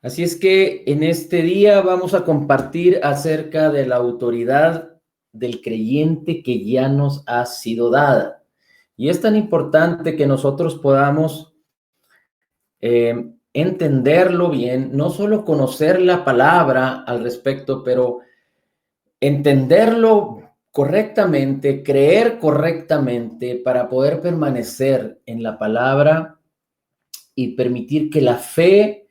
Así es que en este día vamos a compartir acerca de la autoridad del creyente que ya nos ha sido dada. Y es tan importante que nosotros podamos entenderlo bien, no solo conocer la palabra al respecto, pero entenderlo correctamente, creer correctamente para poder permanecer en la palabra y permitir que la fe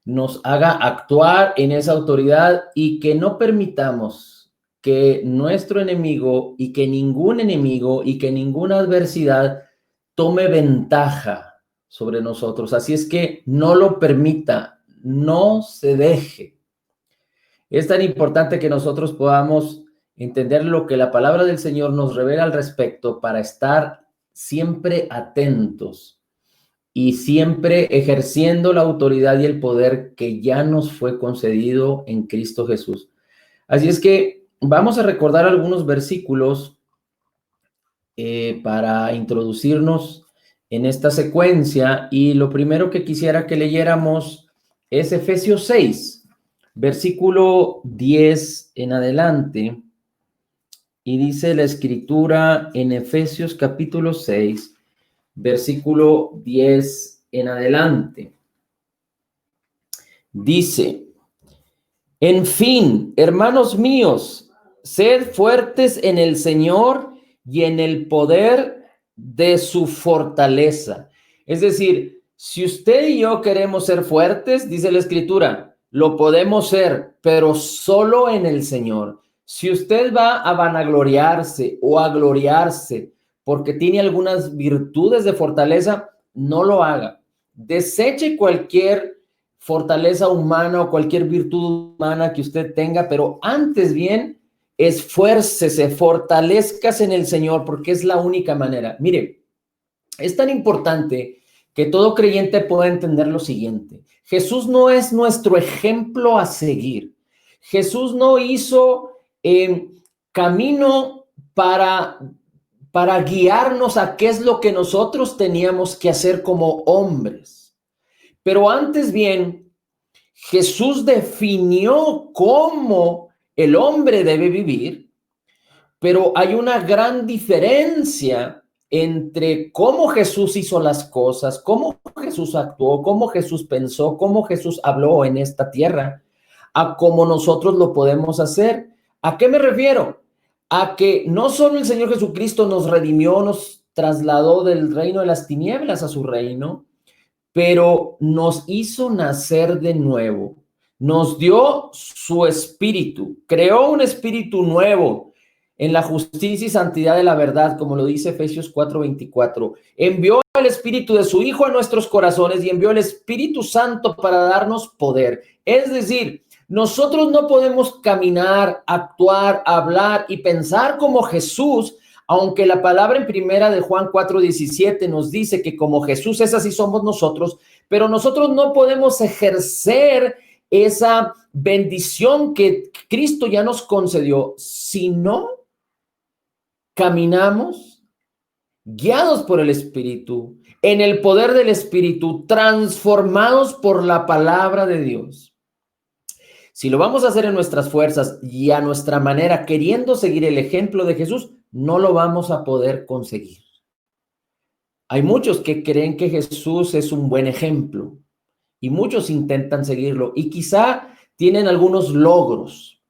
nos haga actuar en esa autoridad y que no permitamos que nuestro enemigo y que ningún enemigo y que ninguna adversidad tome ventaja sobre nosotros. Así es que no lo permita, no se deje. Es tan importante que nosotros podamos entender lo que la palabra del Señor nos revela al respecto para estar siempre atentos y siempre ejerciendo la autoridad y el poder que ya nos fue concedido en Cristo Jesús. Así es que vamos a recordar algunos versículos para introducirnos en esta secuencia, y lo primero que quisiera que leyéramos es Efesios 6, versículo 10 en adelante, y dice la escritura en Efesios capítulo 6, versículo 10 en adelante. Dice: en fin, hermanos míos, sed fuertes en el Señor y en el poder de su fortaleza. Es decir, si usted y yo queremos ser fuertes, dice la escritura, lo podemos ser, pero solo en el Señor. Si usted va a vanagloriarse o a gloriarse porque tiene algunas virtudes de fortaleza, no lo haga. Deseche cualquier fortaleza humana o cualquier virtud humana que usted tenga, pero antes bien, esfuércese, fortalezcas en el Señor, porque es la única manera. Mire, es tan importante que todo creyente pueda entender lo siguiente: Jesús no es nuestro ejemplo a seguir. Jesús no hizo camino para guiarnos a qué es lo que nosotros teníamos que hacer como hombres. Pero antes bien, Jesús definió cómo el hombre debe vivir, pero hay una gran diferencia entre cómo Jesús hizo las cosas, cómo Jesús actuó, cómo Jesús pensó, cómo Jesús habló en esta tierra, a cómo nosotros lo podemos hacer. ¿A qué me refiero? A que no solo el Señor Jesucristo nos redimió, nos trasladó del reino de las tinieblas a su reino, pero nos hizo nacer de nuevo, nos dio su espíritu, creó un espíritu nuevo en la justicia y santidad de la verdad, como lo dice Efesios 4:24. Envió el espíritu de su Hijo a nuestros corazones y envió el Espíritu Santo para darnos poder. Es decir, nosotros no podemos caminar, actuar, hablar y pensar como Jesús, aunque la palabra en primera de Juan 4:17 nos dice que como Jesús es, así somos nosotros, pero nosotros no podemos ejercer esa bendición que Cristo ya nos concedió si no caminamos guiados por el Espíritu, en el poder del Espíritu, transformados por la palabra de Dios. Si lo vamos a hacer en nuestras fuerzas y a nuestra manera, queriendo seguir el ejemplo de Jesús, no lo vamos a poder conseguir. Hay muchos que creen que Jesús es un buen ejemplo y muchos intentan seguirlo y quizá tienen algunos logros,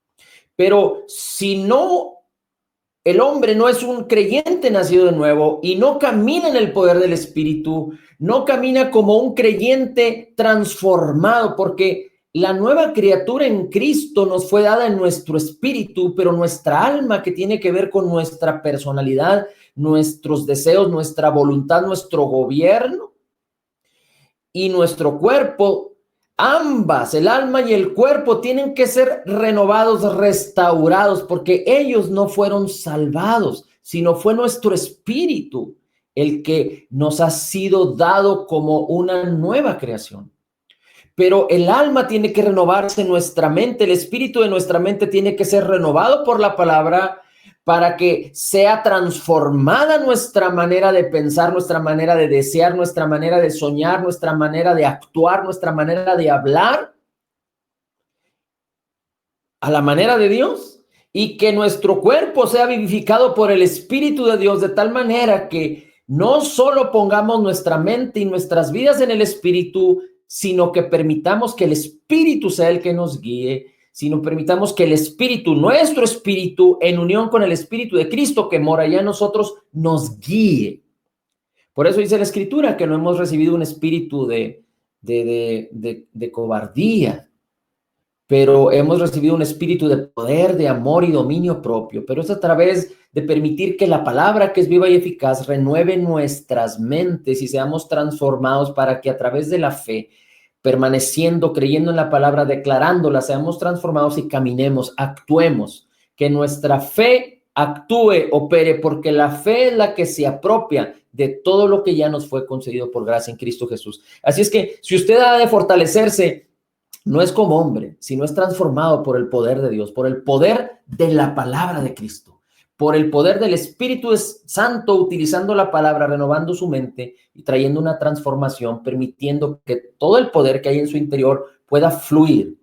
pero si no, el hombre no es un creyente nacido de nuevo y no camina en el poder del Espíritu, no camina como un creyente transformado, porque la nueva criatura en Cristo nos fue dada en nuestro espíritu, pero nuestra alma, que tiene que ver con nuestra personalidad, nuestros deseos, nuestra voluntad, nuestro gobierno y nuestro cuerpo, ambas, el alma y el cuerpo, tienen que ser renovados, restaurados, porque ellos no fueron salvados, sino fue nuestro espíritu el que nos ha sido dado como una nueva creación. Pero el alma tiene que renovarse, nuestra mente, el espíritu de nuestra mente tiene que ser renovado por la palabra para que sea transformada nuestra manera de pensar, nuestra manera de desear, nuestra manera de soñar, nuestra manera de actuar, nuestra manera de hablar, a la manera de Dios y que nuestro cuerpo sea vivificado por el Espíritu de Dios de tal manera que no solo pongamos nuestra mente y nuestras vidas en el Espíritu, sino que permitamos que el Espíritu sea el que nos guíe, sino permitamos que el Espíritu, nuestro Espíritu, en unión con el Espíritu de Cristo que mora ya en nosotros, nos guíe. Por eso dice la Escritura que no hemos recibido un espíritu de cobardía, pero hemos recibido un espíritu de poder, de amor y dominio propio. Pero es a través de permitir que la palabra, que es viva y eficaz, renueve nuestras mentes y seamos transformados para que a través de la fe, permaneciendo, creyendo en la palabra, declarándola, seamos transformados y caminemos, actuemos, que nuestra fe actúe, opere, porque la fe es la que se apropia de todo lo que ya nos fue concedido por gracia en Cristo Jesús. Así es que si usted ha de fortalecerse, no es como hombre, sino es transformado por el poder de Dios, por el poder de la palabra de Cristo, por el poder del Espíritu Santo, utilizando la palabra, renovando su mente y trayendo una transformación, permitiendo que todo el poder que hay en su interior pueda fluir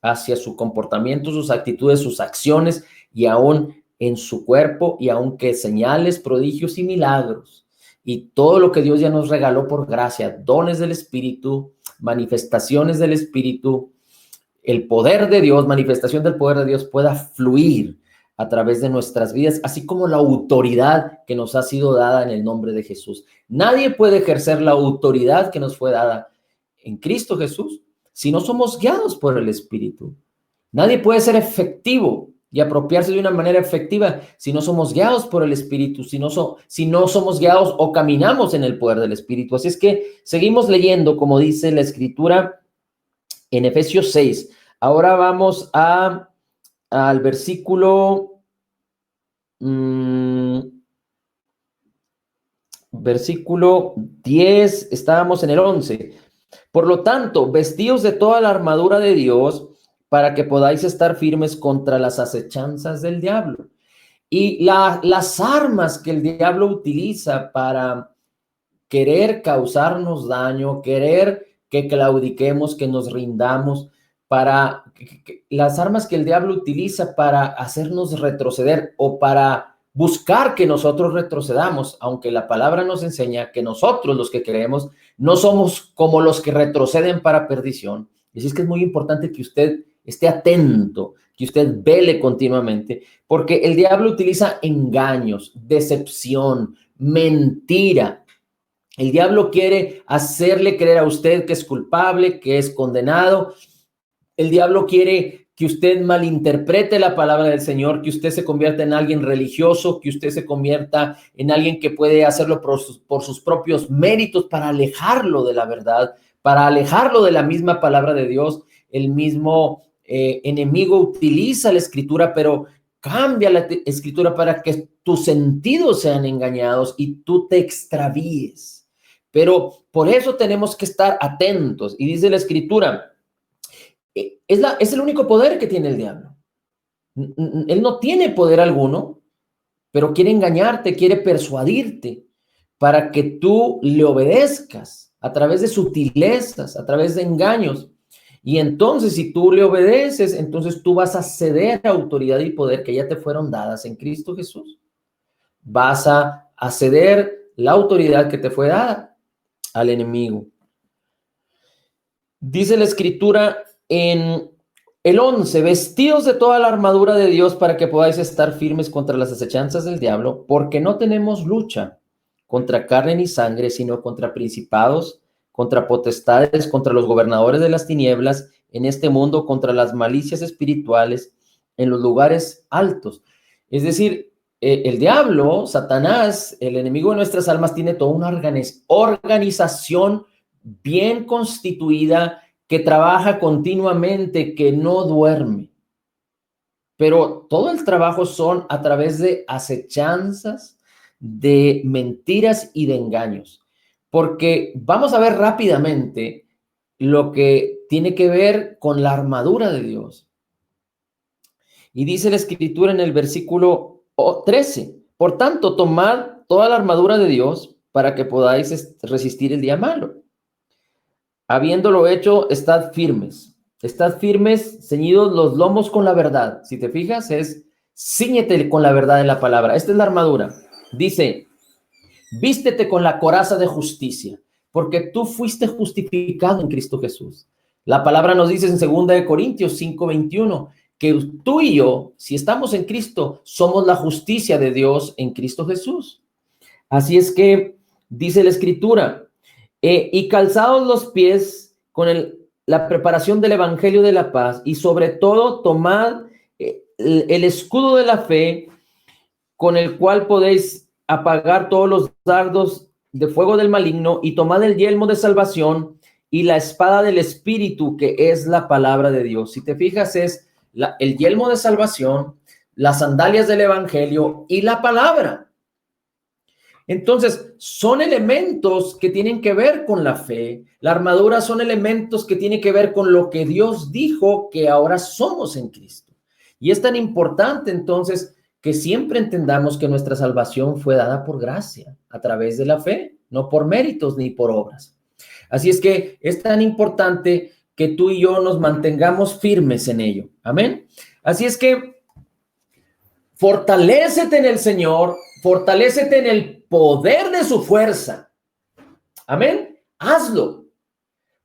hacia su comportamiento, sus actitudes, sus acciones y aún en su cuerpo, y aunque señales, prodigios y milagros y todo lo que Dios ya nos regaló por gracia, dones del Espíritu, manifestaciones del Espíritu, el poder de Dios, manifestación del poder de Dios pueda fluir a través de nuestras vidas, así como la autoridad que nos ha sido dada en el nombre de Jesús. Nadie puede ejercer la autoridad que nos fue dada en Cristo Jesús si no somos guiados por el Espíritu. Nadie puede ser efectivo y apropiarse de una manera efectiva si no somos guiados por el Espíritu, si no somos guiados o caminamos en el poder del Espíritu. Así es que seguimos leyendo, como dice la Escritura en Efesios 6. Ahora vamos al versículo 10, estábamos en el 11. Por lo tanto, vestíos de toda la armadura de Dios para que podáis estar firmes contra las acechanzas del diablo. Y las armas que el diablo utiliza para querer causarnos daño, querer que claudiquemos, que nos rindamos, las armas que el diablo utiliza para hacernos retroceder o para buscar que nosotros retrocedamos, aunque la palabra nos enseña que nosotros, los que creemos, no somos como los que retroceden para perdición. Y así es que es muy importante que usted esté atento, que usted vele continuamente, porque el diablo utiliza engaños, decepción, mentira. El diablo quiere hacerle creer a usted que es culpable, que es condenado. El diablo quiere que usted malinterprete la palabra del Señor, que usted se convierta en alguien religioso, que usted se convierta en alguien que puede hacerlo por sus propios méritos para alejarlo de la verdad, para alejarlo de la misma palabra de Dios. El mismo enemigo utiliza la Escritura, pero cambia la Escritura para que tus sentidos sean engañados y tú te extravíes. Pero por eso tenemos que estar atentos. Y dice la Escritura, es el único poder que tiene el diablo. Él no tiene poder alguno, pero quiere engañarte, quiere persuadirte para que tú le obedezcas a través de sutilezas, a través de engaños. Y entonces, si tú le obedeces, entonces tú vas a ceder a autoridad y poder que ya te fueron dadas en Cristo Jesús. Vas a ceder la autoridad que te fue dada al enemigo. Dice la Escritura en el 11, vestidos de toda la armadura de Dios para que podáis estar firmes contra las acechanzas del diablo, porque no tenemos lucha contra carne ni sangre, sino contra principados, contra potestades, contra los gobernadores de las tinieblas en este mundo, contra las malicias espirituales en los lugares altos. Es decir, el diablo, Satanás, el enemigo de nuestras almas, tiene toda una organización bien constituida, que trabaja continuamente, que no duerme. Pero todo el trabajo son a través de acechanzas, de mentiras y de engaños. Porque vamos a ver rápidamente lo que tiene que ver con la armadura de Dios. Y dice la Escritura en el versículo 13, por tanto, tomad toda la armadura de Dios para que podáis resistir el día malo. Habiéndolo hecho, estad firmes. Estad firmes, ceñidos los lomos con la verdad. Si te fijas, es cíñete con la verdad de la palabra. Esta es la armadura. Dice, vístete con la coraza de justicia, porque tú fuiste justificado en Cristo Jesús. La palabra nos dice en 2 Corintios 5:21 que tú y yo, si estamos en Cristo, somos la justicia de Dios en Cristo Jesús. Así es que dice la Escritura, y calzados los pies con la preparación del Evangelio de la paz, y sobre todo tomad el escudo de la fe, con el cual podéis apagar todos los dardos de fuego del maligno, y tomad el yelmo de salvación y la espada del Espíritu, que es la palabra de Dios. Si te fijas, es el yelmo de salvación, las sandalias del Evangelio y la palabra. Entonces, son elementos que tienen que ver con la fe. La armadura son elementos que tienen que ver con lo que Dios dijo que ahora somos en Cristo. Y es tan importante, entonces, que siempre entendamos que nuestra salvación fue dada por gracia, a través de la fe, no por méritos ni por obras. Así es que es tan importante que tú y yo nos mantengamos firmes en ello. Amén. Así es que fortalécete en el Señor, fortalécete en el poder de su fuerza. Amén. Hazlo,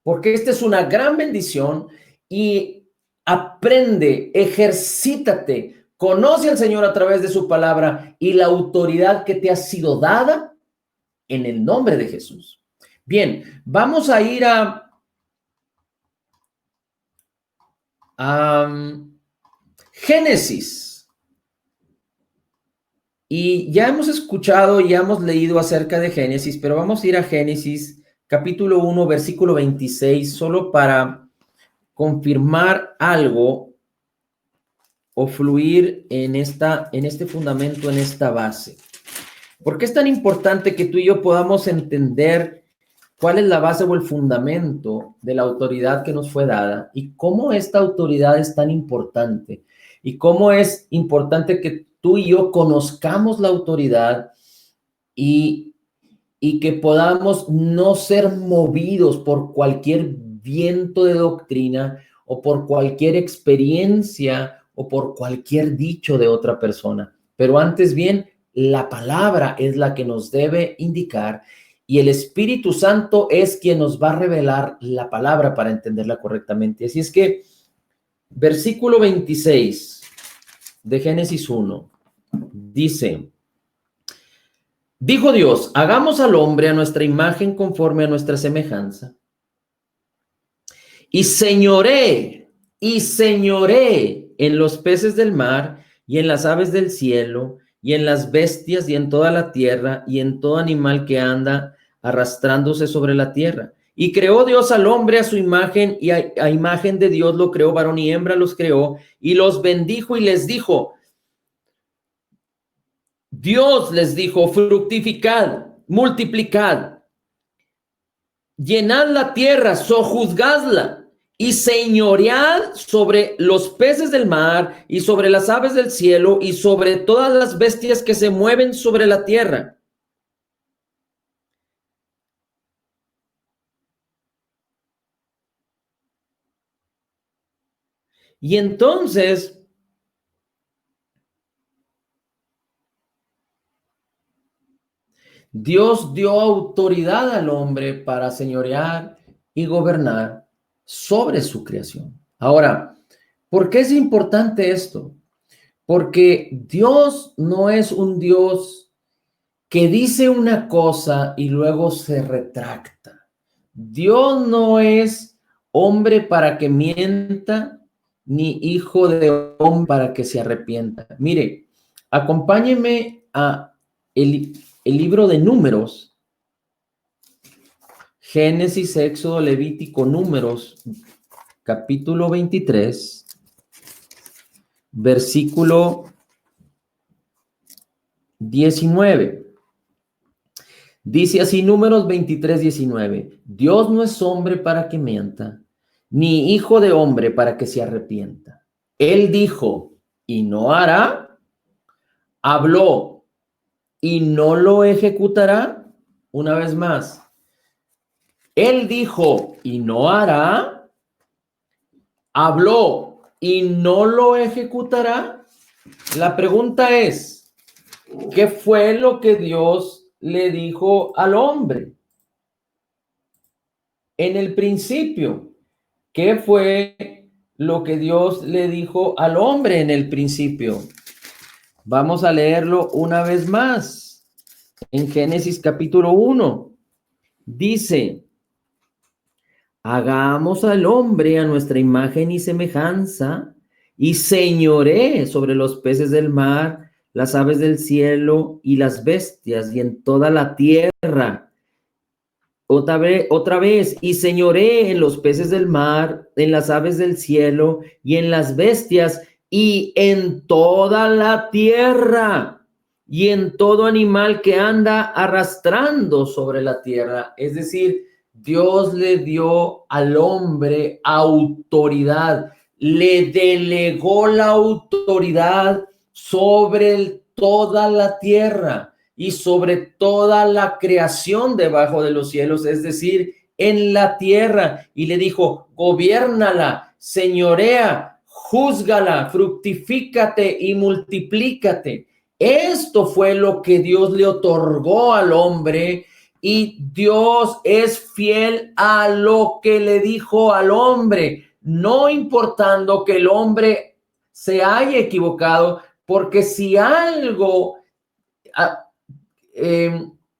porque esta es una gran bendición y aprende, ejercítate, conoce al Señor a través de su palabra y la autoridad que te ha sido dada en el nombre de Jesús. Bien, vamos a ir a Génesis. Y ya hemos escuchado, ya hemos leído acerca de Génesis, pero vamos a ir a Génesis capítulo 1, versículo 26, solo para confirmar algo o fluir en este fundamento, en esta base. ¿Por qué es tan importante que tú y yo podamos entender cuál es la base o el fundamento de la autoridad que nos fue dada y cómo esta autoridad es tan importante y cómo es importante que tú y yo conozcamos la autoridad y que podamos no ser movidos por cualquier viento de doctrina o por cualquier experiencia o por cualquier dicho de otra persona? Pero antes bien, la palabra es la que nos debe indicar y el Espíritu Santo es quien nos va a revelar la palabra para entenderla correctamente. Así es que, versículo 26 de Génesis 1 dice: dijo Dios, hagamos al hombre a nuestra imagen conforme a nuestra semejanza, y señoree en los peces del mar y en las aves del cielo y en las bestias y en toda la tierra y en todo animal que anda arrastrándose sobre la tierra. Y creó Dios al hombre a su imagen, y a imagen de Dios lo creó, varón y hembra los creó, y los bendijo y les dijo, Dios les dijo, fructificad, multiplicad, llenad la tierra, sojuzgadla y señoread sobre los peces del mar y sobre las aves del cielo y sobre todas las bestias que se mueven sobre la tierra. Y entonces Dios dio autoridad al hombre para señorear y gobernar sobre su creación. Ahora, ¿por qué es importante esto? Porque Dios no es un Dios que dice una cosa y luego se retracta. Dios no es hombre para que mienta, ni hijo de hombre para que se arrepienta. Mire, acompáñeme a el libro de Números, Génesis, Éxodo, Levítico, Números, capítulo 23, versículo 19. Dice así, Números 23, 19. Dios no es hombre para que mienta, ni hijo de hombre para que se arrepienta. Él dijo, y no hará, habló, y no lo ejecutará. Una vez más, él dijo, y no hará, ¿habló y no lo ejecutará? La pregunta es, ¿qué fue lo que Dios le dijo al hombre? En el principio, ¿qué fue lo que Dios le dijo al hombre en el principio? Vamos a leerlo una vez más. En Génesis capítulo 1, dice, hagamos al hombre a nuestra imagen y semejanza, y señoree sobre los peces del mar, las aves del cielo y las bestias, y en toda la tierra. Otra vez, y señoree en los peces del mar, en las aves del cielo y en las bestias y en toda la tierra y en todo animal que anda arrastrando sobre la tierra. Es decir, Dios le dio al hombre autoridad, le delegó la autoridad sobre toda la tierra y sobre toda la creación debajo de los cielos, es decir, en la tierra, y le dijo, gobiérnala, señorea, júzgala, fructifícate y multiplícate. Esto fue lo que Dios le otorgó al hombre, y Dios es fiel a lo que le dijo al hombre, no importando que el hombre se haya equivocado, porque si algo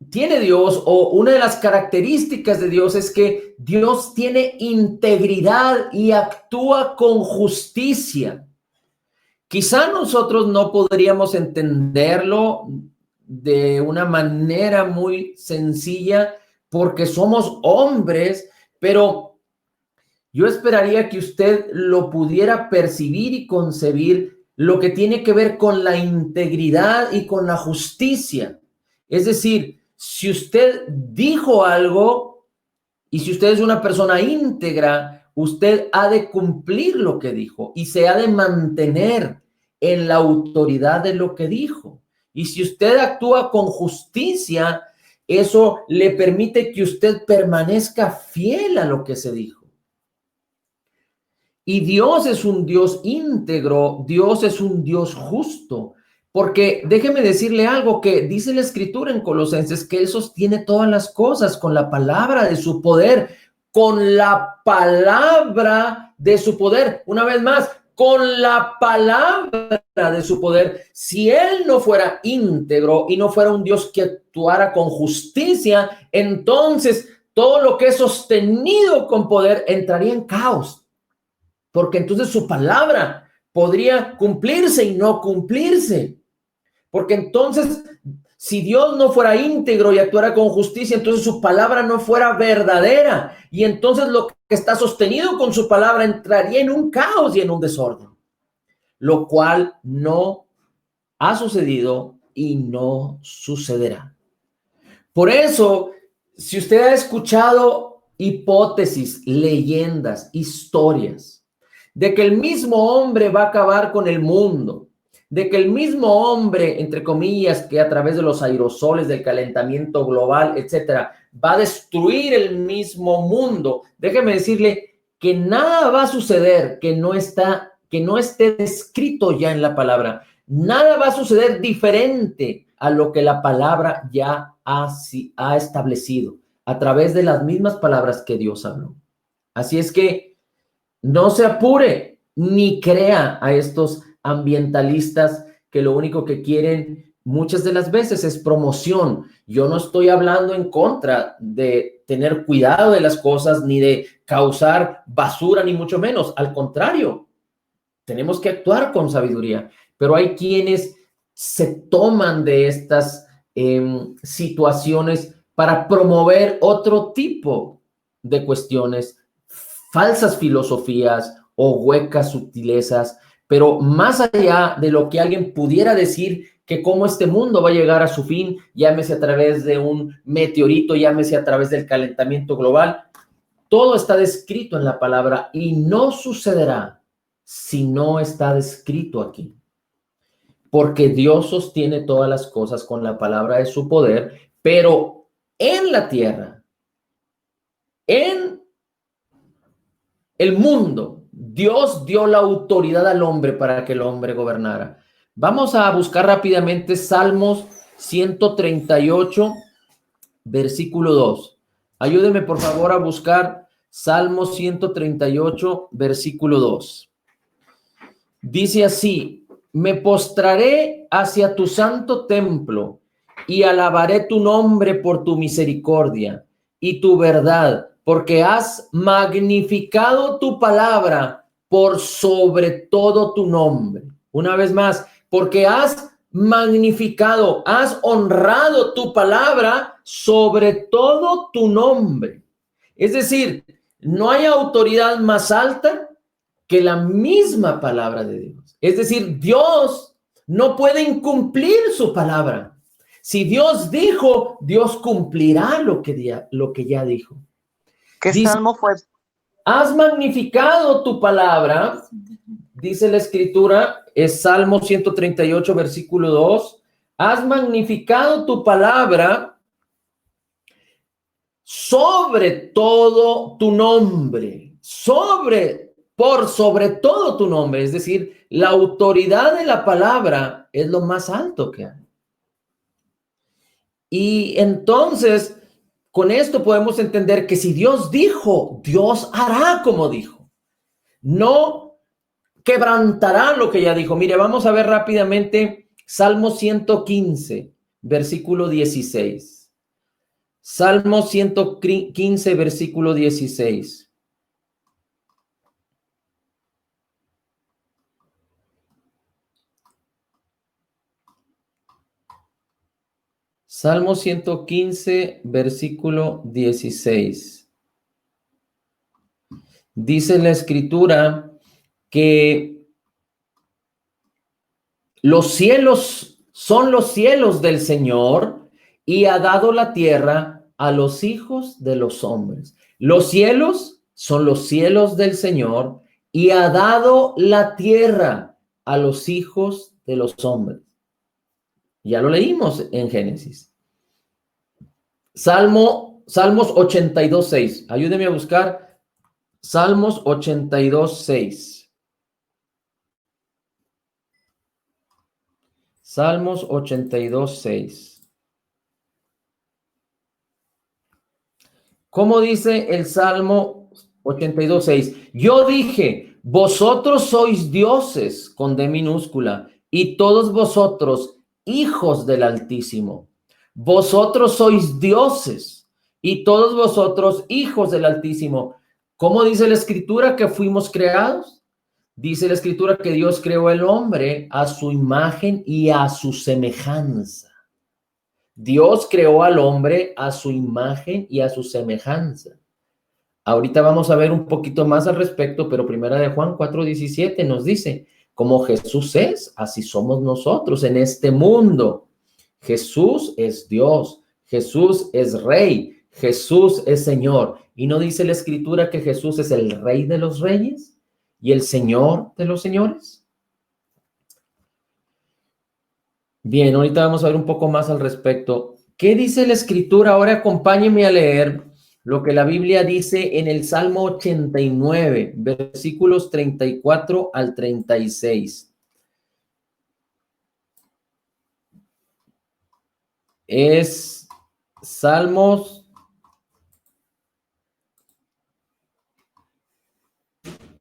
tiene Dios, o una de las características de Dios, es que Dios tiene integridad y actúa con justicia. Quizá nosotros no podríamos entenderlo de una manera muy sencilla porque somos hombres, pero yo esperaría que usted lo pudiera percibir y concebir, lo que tiene que ver con la integridad y con la justicia. Es decir, si usted dijo algo y si usted es una persona íntegra, usted ha de cumplir lo que dijo y se ha de mantener en la autoridad de lo que dijo. Y si usted actúa con justicia, eso le permite que usted permanezca fiel a lo que se dijo. Y Dios es un Dios íntegro, Dios es un Dios justo, porque déjeme decirle algo que dice la Escritura en Colosenses, que Él sostiene todas las cosas con la palabra de su poder, con la palabra de su poder. Una vez más, con la palabra de su poder. Si Él no fuera íntegro y no fuera un Dios que actuara con justicia, entonces todo lo que es sostenido con poder entraría en caos. Porque entonces su palabra podría cumplirse y no cumplirse. Porque entonces, si Dios no fuera íntegro y actuara con justicia, entonces su palabra no fuera verdadera. Y entonces lo que está sostenido con su palabra entraría en un caos y en un desorden. Lo cual no ha sucedido y no sucederá. Por eso, si usted ha escuchado hipótesis, leyendas, historias, de que el mismo hombre va a acabar con el mundo, de que el mismo hombre, entre comillas, que a través de los aerosoles, del calentamiento global, etcétera, va a destruir el mismo mundo, déjeme decirle que nada va a suceder que no esté descrito ya en la palabra. Nada va a suceder diferente a lo que la palabra ya ha establecido a través de las mismas palabras que Dios habló. Así es que no se apure ni crea a estos ambientalistas que lo único que quieren muchas de las veces es promoción. Yo no estoy hablando en contra de tener cuidado de las cosas ni de causar basura, ni mucho menos. Al contrario, tenemos que actuar con sabiduría. Pero hay quienes se toman de estas situaciones para promover otro tipo de cuestiones, falsas filosofías o huecas sutilezas, pero más allá de lo que alguien pudiera decir que cómo este mundo va a llegar a su fin, llámese a través de un meteorito, llámese a través del calentamiento global, todo está descrito en la palabra y no sucederá si no está descrito aquí. Porque Dios sostiene todas las cosas con la palabra de su poder, pero en la tierra, en el mundo, Dios dio la autoridad al hombre para que el hombre gobernara. Vamos a buscar rápidamente Salmos 138, versículo 2. Ayúdeme por favor a buscar Salmos 138, versículo 2. Dice así: me postraré hacia tu santo templo y alabaré tu nombre por tu misericordia y tu verdad, porque has magnificado tu palabra por sobre todo tu nombre. Una vez más, porque has magnificado, has honrado tu palabra sobre todo tu nombre. Es decir, no hay autoridad más alta que la misma palabra de Dios. Es decir, Dios no puede incumplir su palabra. Si Dios dijo, Dios cumplirá lo que ya dijo. ¿Qué Dice, salmo fue? has magnificado tu palabra, dice la escritura, es Salmo 138, versículo 2. Has magnificado tu palabra sobre todo tu nombre, por sobre todo tu nombre. Es decir, la autoridad de la palabra es lo más alto que hay. Y entonces, con esto podemos entender que si Dios dijo, Dios hará como dijo. No quebrantará lo que ya dijo. Mire, vamos a ver rápidamente Salmo 115, versículo 16. Salmo 115, versículo 16. Salmo 115, versículo 16. Dice la escritura que los cielos son los cielos del Señor y ha dado la tierra a los hijos de los hombres. Los cielos son los cielos del Señor y ha dado la tierra a los hijos de los hombres. Ya lo leímos en Génesis. Salmos 82:6. Ayúdeme a buscar Salmos 82:6. Salmos 82:6. ¿Cómo dice el Salmo 82:6? Yo dije, vosotros sois dioses con D minúscula y todos vosotros hijos del Altísimo. Vosotros sois dioses y todos vosotros hijos del Altísimo. ¿Cómo dice la escritura que fuimos creados? Dice la escritura que Dios creó al hombre a su imagen y a su semejanza. Dios creó al hombre a su imagen y a su semejanza. Ahorita vamos a ver un poquito más al respecto, pero primera de Juan 4:17 nos dice, como Jesús es, así somos nosotros en este mundo. Jesús es Dios, Jesús es Rey, Jesús es Señor. ¿Y no dice la escritura que Jesús es el Rey de los reyes y el Señor de los señores? Bien, ahorita vamos a ver un poco más al respecto. ¿Qué dice la escritura? Ahora acompáñenme a leer lo que la Biblia dice en el Salmo 89, versículos 34 al 36. Es Salmos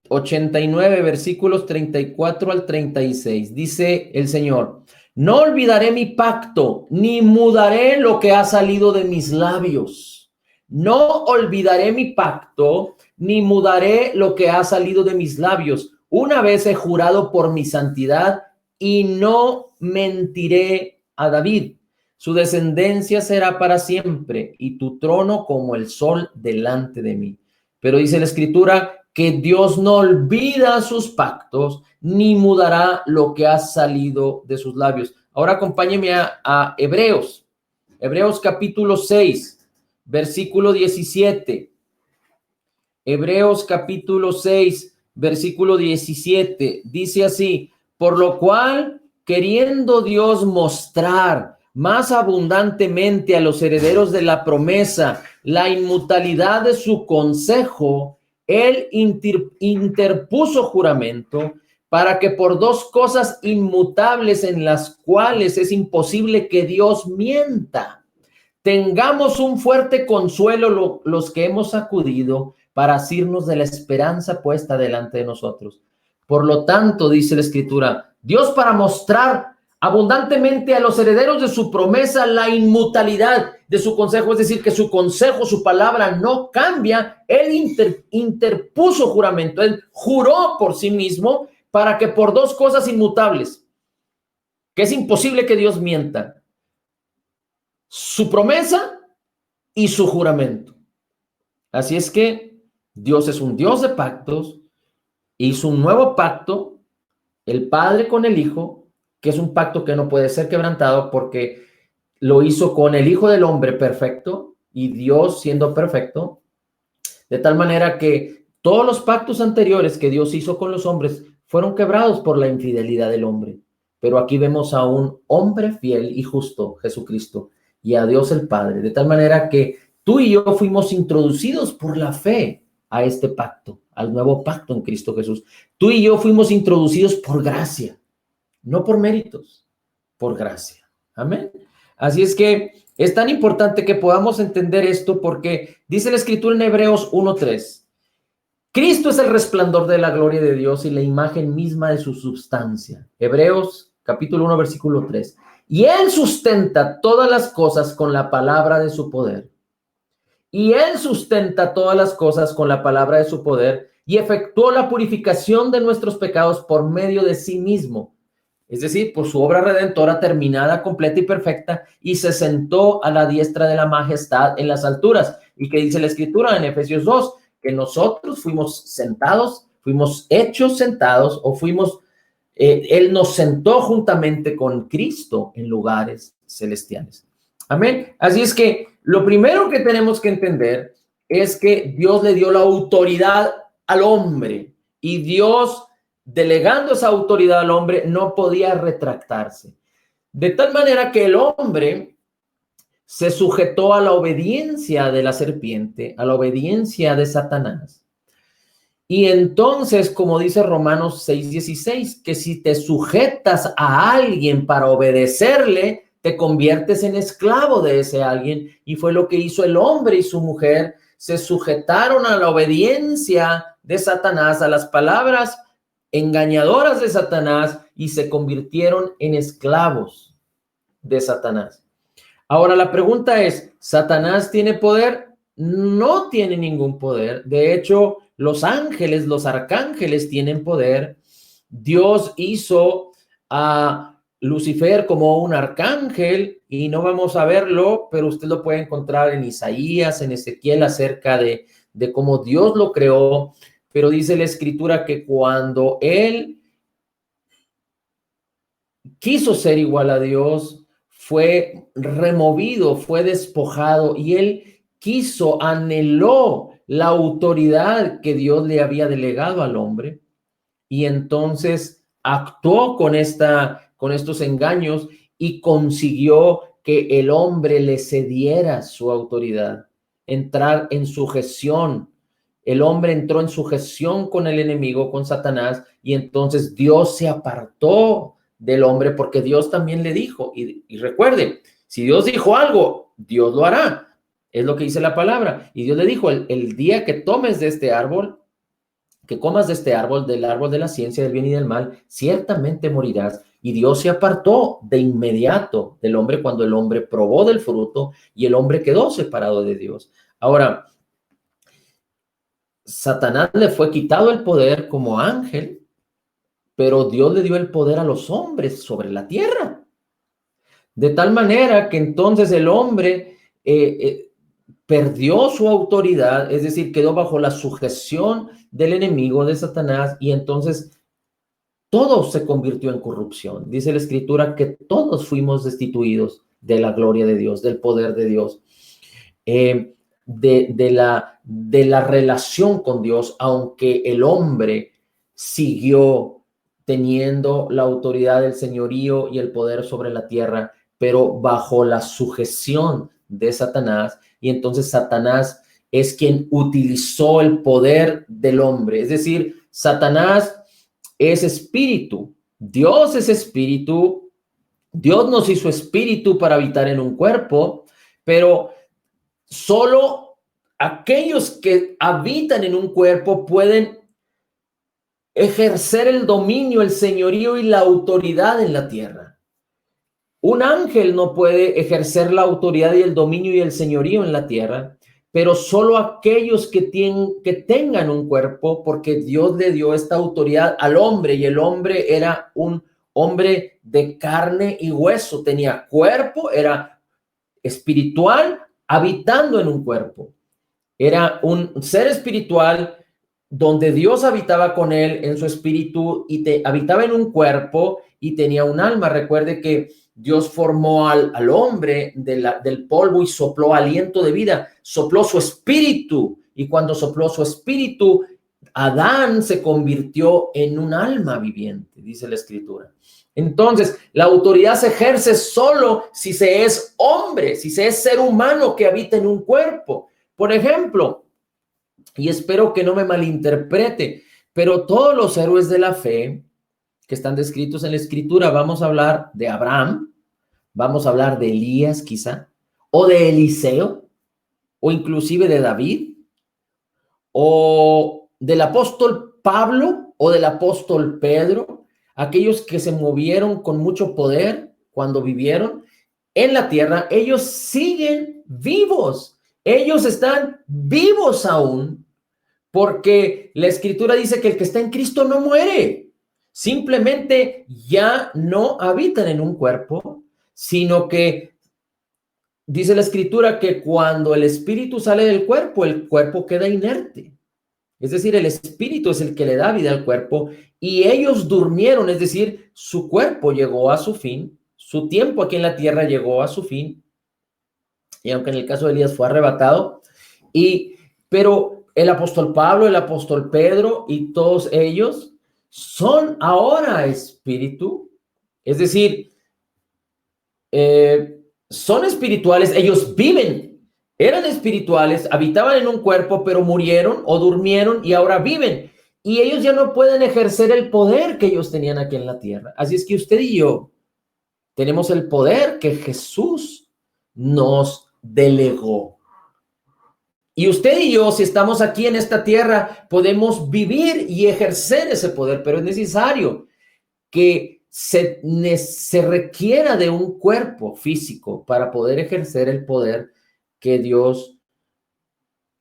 89, versículos 34 al 36. Dice el Señor, no olvidaré mi pacto, ni mudaré lo que ha salido de mis labios. No olvidaré mi pacto, ni mudaré lo que ha salido de mis labios. Una vez he jurado por mi santidad y no mentiré a David. Su descendencia será para siempre y tu trono como el sol delante de mí. Pero dice la escritura que Dios no olvida sus pactos ni mudará lo que ha salido de sus labios. Ahora acompáñeme a Hebreos. Hebreos capítulo 6, versículo 17. Hebreos capítulo 6, versículo 17. Dice así, por lo cual, queriendo Dios mostrar más abundantemente a los herederos de la promesa la inmutabilidad de su consejo, Él interpuso juramento para que por dos cosas inmutables en las cuales es imposible que Dios mienta, tengamos un fuerte consuelo los que hemos acudido para asirnos de la esperanza puesta delante de nosotros. Por lo tanto, dice la Escritura, Dios, para mostrar abundantemente a los herederos de su promesa la inmutabilidad de su consejo, es decir, que su consejo, su palabra no cambia, Él interpuso juramento, Él juró por sí mismo para que por dos cosas inmutables, que es imposible que Dios mienta, su promesa y su juramento. Así es que Dios es un Dios de pactos, hizo un nuevo pacto, el Padre con el Hijo, que es un pacto que no puede ser quebrantado porque lo hizo con el Hijo del Hombre perfecto y Dios siendo perfecto, de tal manera que todos los pactos anteriores que Dios hizo con los hombres fueron quebrados por la infidelidad del hombre. Pero aquí vemos a un hombre fiel y justo, Jesucristo, y a Dios el Padre, de tal manera que tú y yo fuimos introducidos por la fe a este pacto, al nuevo pacto en Cristo Jesús. Tú y yo fuimos introducidos por gracia, no por méritos, por gracia. Amén. Así es que es tan importante que podamos entender esto porque dice la Escritura en Hebreos 1:3, Cristo es el resplandor de la gloria de Dios y la imagen misma de su substancia. Hebreos capítulo 1, versículo 3. Y Él sustenta todas las cosas con la palabra de su poder. Y Él sustenta todas las cosas con la palabra de su poder y efectuó la purificación de nuestros pecados por medio de sí mismo. Es decir, por su obra redentora terminada, completa y perfecta, y se sentó a la diestra de la majestad en las alturas. ¿Y qué dice la Escritura en Efesios 2? Que nosotros fuimos sentados, fuimos hechos sentados o Él nos sentó juntamente con Cristo en lugares celestiales. Amén. Así es que lo primero que tenemos que entender es que Dios le dio la autoridad al hombre y Dios, delegando esa autoridad al hombre, no podía retractarse. De tal manera que el hombre se sujetó a la obediencia de la serpiente, a la obediencia de Satanás. Y entonces, como dice Romanos 6:16, que si te sujetas a alguien para obedecerle, te conviertes en esclavo de ese alguien. Y fue lo que hizo el hombre y su mujer. Se sujetaron a la obediencia de Satanás, a las palabras engañadoras de Satanás y se convirtieron en esclavos de Satanás. Ahora la pregunta es, ¿Satanás tiene poder? No tiene ningún poder. De hecho, los ángeles, los arcángeles tienen poder. Dios hizo a Lucifer como un arcángel y no vamos a verlo, pero usted lo puede encontrar en Isaías, en Ezequiel, acerca de cómo Dios lo creó. Pero dice la Escritura que cuando él quiso ser igual a Dios, fue removido, fue despojado y él anheló la autoridad que Dios le había delegado al hombre y entonces actuó con estos engaños y consiguió que el hombre le cediera su autoridad, entrar en sujeción. El hombre entró en sujeción con el enemigo, con Satanás, y entonces Dios se apartó del hombre porque Dios también le dijo, y recuerde, si Dios dijo algo, Dios lo hará, es lo que dice la palabra, y Dios le dijo, el día que tomes de este árbol, que comas de este árbol, del árbol de la ciencia del bien y del mal, ciertamente morirás, y Dios se apartó de inmediato del hombre cuando el hombre probó del fruto y el hombre quedó separado de Dios. Ahora, Satanás le fue quitado el poder como ángel, pero Dios le dio el poder a los hombres sobre la tierra. De tal manera que entonces el hombre perdió su autoridad, es decir, quedó bajo la sujeción del enemigo de Satanás y entonces todo se convirtió en corrupción. Dice la Escritura que todos fuimos destituidos de la gloria de Dios, del poder de Dios, de la relación con Dios, aunque el hombre siguió teniendo la autoridad del señorío y el poder sobre la tierra, pero bajo la sujeción de Satanás. Y entonces Satanás es quien utilizó el poder del hombre. Es decir, Satanás es espíritu, Dios es espíritu, Dios nos hizo espíritu para habitar en un cuerpo, pero solo aquellos que habitan en un cuerpo pueden ejercer el dominio, el señorío y la autoridad en la tierra. Un ángel no puede ejercer la autoridad y el dominio y el señorío en la tierra, pero solo aquellos que tengan un cuerpo, porque Dios le dio esta autoridad al hombre, y el hombre era un hombre de carne y hueso, tenía cuerpo, era espiritual, habitando en un cuerpo. Era un ser espiritual donde Dios habitaba con él en su espíritu y habitaba en un cuerpo y tenía un alma. Recuerde que Dios formó al hombre del polvo y sopló aliento de vida, sopló su espíritu, y cuando sopló su espíritu, Adán se convirtió en un alma viviente, dice la Escritura. Entonces, la autoridad se ejerce solo si se es hombre, si se es ser humano que habita en un cuerpo. Por ejemplo, y espero que no me malinterprete, pero todos los héroes de la fe que están descritos en la Escritura, vamos a hablar de Abraham, vamos a hablar de Elías quizá, o de Eliseo, o inclusive de David, o del apóstol Pablo, o del apóstol Pedro, aquellos que se movieron con mucho poder cuando vivieron en la tierra. Ellos siguen vivos, ellos están vivos aún, porque la Escritura dice que el que está en Cristo no muere. Simplemente ya no habitan en un cuerpo, sino que dice la Escritura que cuando el espíritu sale del cuerpo, el cuerpo queda inerte. Es decir, el espíritu es el que le da vida al cuerpo, y ellos durmieron, es decir, su cuerpo llegó a su fin, su tiempo aquí en la tierra llegó a su fin, y aunque en el caso de Elías fue arrebatado, pero el apóstol Pablo, el apóstol Pedro y todos ellos son ahora espíritu, es decir, son espirituales, ellos viven, eran espirituales, habitaban en un cuerpo, pero murieron o durmieron y ahora viven. Y ellos ya no pueden ejercer el poder que ellos tenían aquí en la tierra. Así es que usted y yo tenemos el poder que Jesús nos delegó. Y usted y yo, si estamos aquí en esta tierra, podemos vivir y ejercer ese poder, pero es necesario que se requiera de un cuerpo físico para poder ejercer el poder que Dios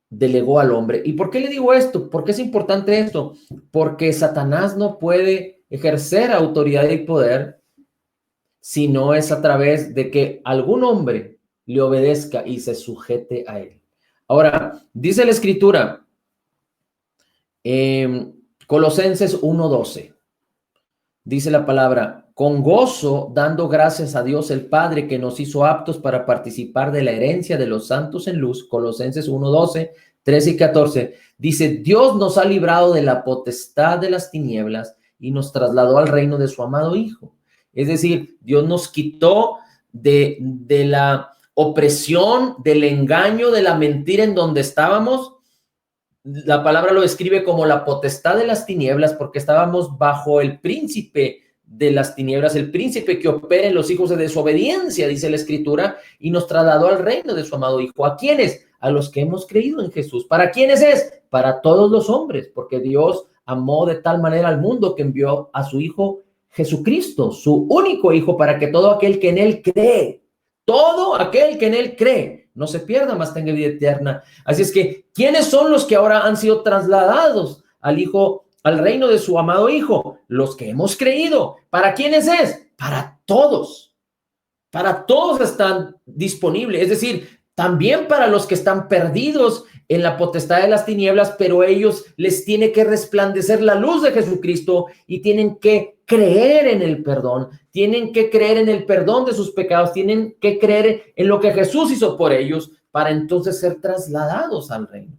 delegó al hombre. ¿Y por qué le digo esto? ¿Por qué es importante esto? Porque Satanás no puede ejercer autoridad y poder si no es a través de que algún hombre le obedezca y se sujete a él. Ahora, dice la Escritura, Colosenses 1:12, dice la palabra, con gozo, dando gracias a Dios el Padre que nos hizo aptos para participar de la herencia de los santos en luz. Colosenses 1:12, 13 y 14, dice, Dios nos ha librado de la potestad de las tinieblas y nos trasladó al reino de su amado Hijo. Es decir, Dios nos quitó de la opresión, del engaño, de la mentira en donde estábamos. La palabra lo describe como la potestad de las tinieblas, porque estábamos bajo el príncipe de las tinieblas, el príncipe que opera en los hijos de desobediencia, dice la Escritura, y nos trasladó al reino de su amado Hijo. ¿A quiénes? A los que hemos creído en Jesús. ¿Para quiénes es? Para todos los hombres, porque Dios amó de tal manera al mundo que envió a su Hijo Jesucristo, su único Hijo, para que todo aquel que en él cree, todo aquel que en él cree, no se pierda, mas tenga vida eterna. Así es que, ¿quiénes son los que ahora han sido trasladados al reino de su amado Hijo? Los que hemos creído. ¿Para quiénes es? Para todos. Para todos están disponibles. Es decir, también para los que están perdidos en la potestad de las tinieblas, pero ellos les tiene que resplandecer la luz de Jesucristo y tienen que creer en el perdón, tienen que creer en el perdón de sus pecados, tienen que creer en lo que Jesús hizo por ellos para entonces ser trasladados al reino.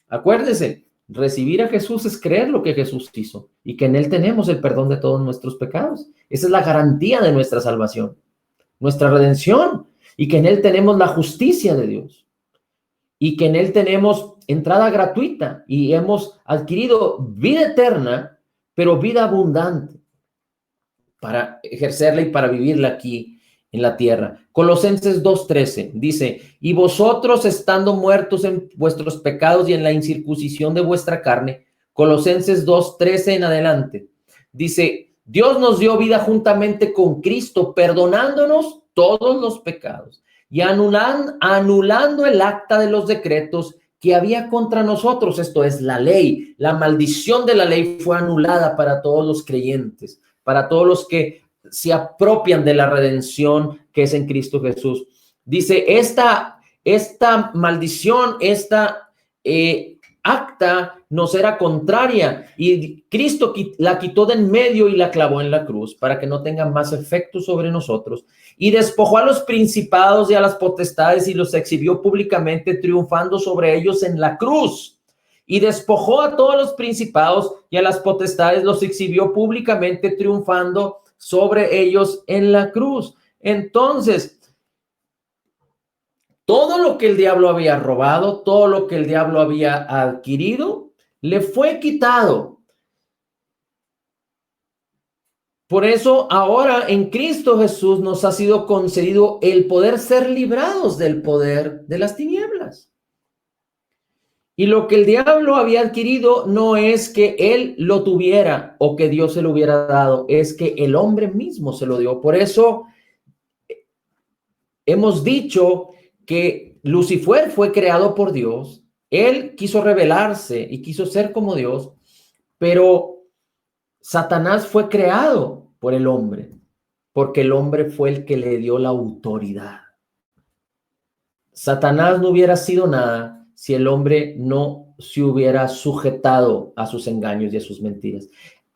Acuérdese, recibir a Jesús es creer lo que Jesús hizo y que en él tenemos el perdón de todos nuestros pecados. Esa es la garantía de nuestra salvación, nuestra redención, y que en él tenemos la justicia de Dios. y que en él tenemos entrada gratuita y hemos adquirido vida eterna, pero vida abundante para ejercerla y para vivirla aquí en la tierra. Colosenses 2:13 dice, y vosotros estando muertos en vuestros pecados y en la incircuncisión de vuestra carne, Colosenses 2:13 en adelante, dice, Dios nos dio vida juntamente con Cristo, perdonándonos todos los pecados y anulando el acta de los decretos que había contra nosotros, esto es la ley. La maldición de la ley fue anulada para todos los creyentes, para todos los que se apropian de la redención que es en Cristo Jesús. Dice, esta maldición, esta acta nos era contraria y Cristo la quitó de en medio y la clavó en la cruz para que no tenga más efecto sobre nosotros, y despojó a los principados y a las potestades y los exhibió públicamente, triunfando sobre ellos en la cruz. Y despojó a todos los principados y a las potestades, los exhibió públicamente, triunfando sobre ellos en la cruz. Entonces, todo lo que el diablo había robado, todo lo que el diablo había adquirido, le fue quitado. Por eso ahora en Cristo Jesús nos ha sido concedido el poder ser librados del poder de las tinieblas. Y lo que el diablo había adquirido no es que él lo tuviera o que Dios se lo hubiera dado, es que el hombre mismo se lo dio. Por eso hemos dicho que Lucifer fue creado por Dios. Él quiso rebelarse y quiso ser como Dios, pero Satanás fue creado por el hombre, porque el hombre fue el que le dio la autoridad. Satanás no hubiera sido nada si el hombre no se hubiera sujetado a sus engaños y a sus mentiras.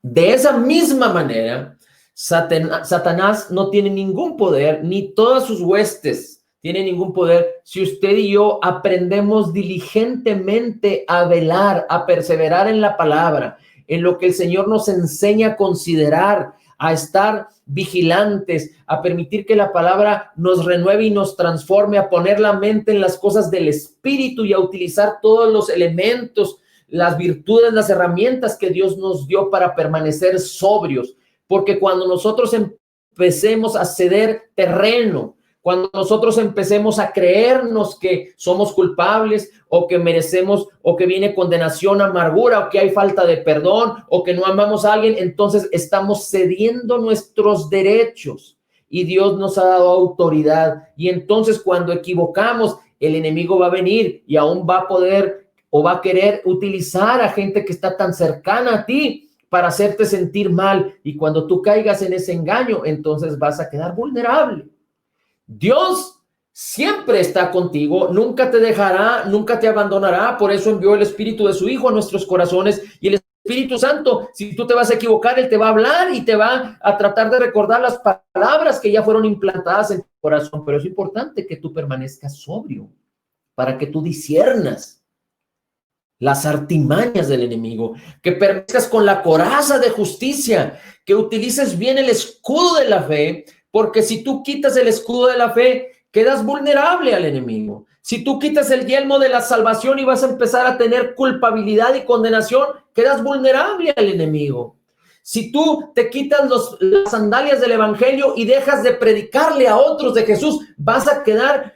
De esa misma manera, Satanás no tiene ningún poder, ni todas sus huestes tienen ningún poder, si usted y yo aprendemos diligentemente a velar, a perseverar en la palabra, en lo que el Señor nos enseña a considerar, a estar vigilantes, a permitir que la palabra nos renueve y nos transforme, a poner la mente en las cosas del Espíritu y a utilizar todos los elementos, las virtudes, las herramientas que Dios nos dio para permanecer sobrios. Porque cuando nosotros empecemos a ceder terreno, cuando nosotros empecemos a creernos que somos culpables o que merecemos o que viene condenación, amargura o que hay falta de perdón o que no amamos a alguien, entonces estamos cediendo nuestros derechos y Dios nos ha dado autoridad. Y entonces cuando equivocamos, el enemigo va a venir y aún va a poder o va a querer utilizar a gente que está tan cercana a ti para hacerte sentir mal. Y cuando tú caigas en ese engaño, entonces vas a quedar vulnerable. Dios siempre está contigo, nunca te dejará, nunca te abandonará. Por eso envió el Espíritu de su Hijo a nuestros corazones, y el Espíritu Santo, si tú te vas a equivocar, Él te va a hablar y te va a tratar de recordar las palabras que ya fueron implantadas en tu corazón. Pero es importante que tú permanezcas sobrio para que tú disiernas las artimañas del enemigo, que permanezcas con la coraza de justicia, que utilices bien el escudo de la fe, porque si tú quitas el escudo de la fe, quedas vulnerable al enemigo. Si tú quitas el yelmo de la salvación y vas a empezar a tener culpabilidad y condenación, quedas vulnerable al enemigo. Si tú te quitas las sandalias del evangelio y dejas de predicarle a otros de Jesús, vas a quedar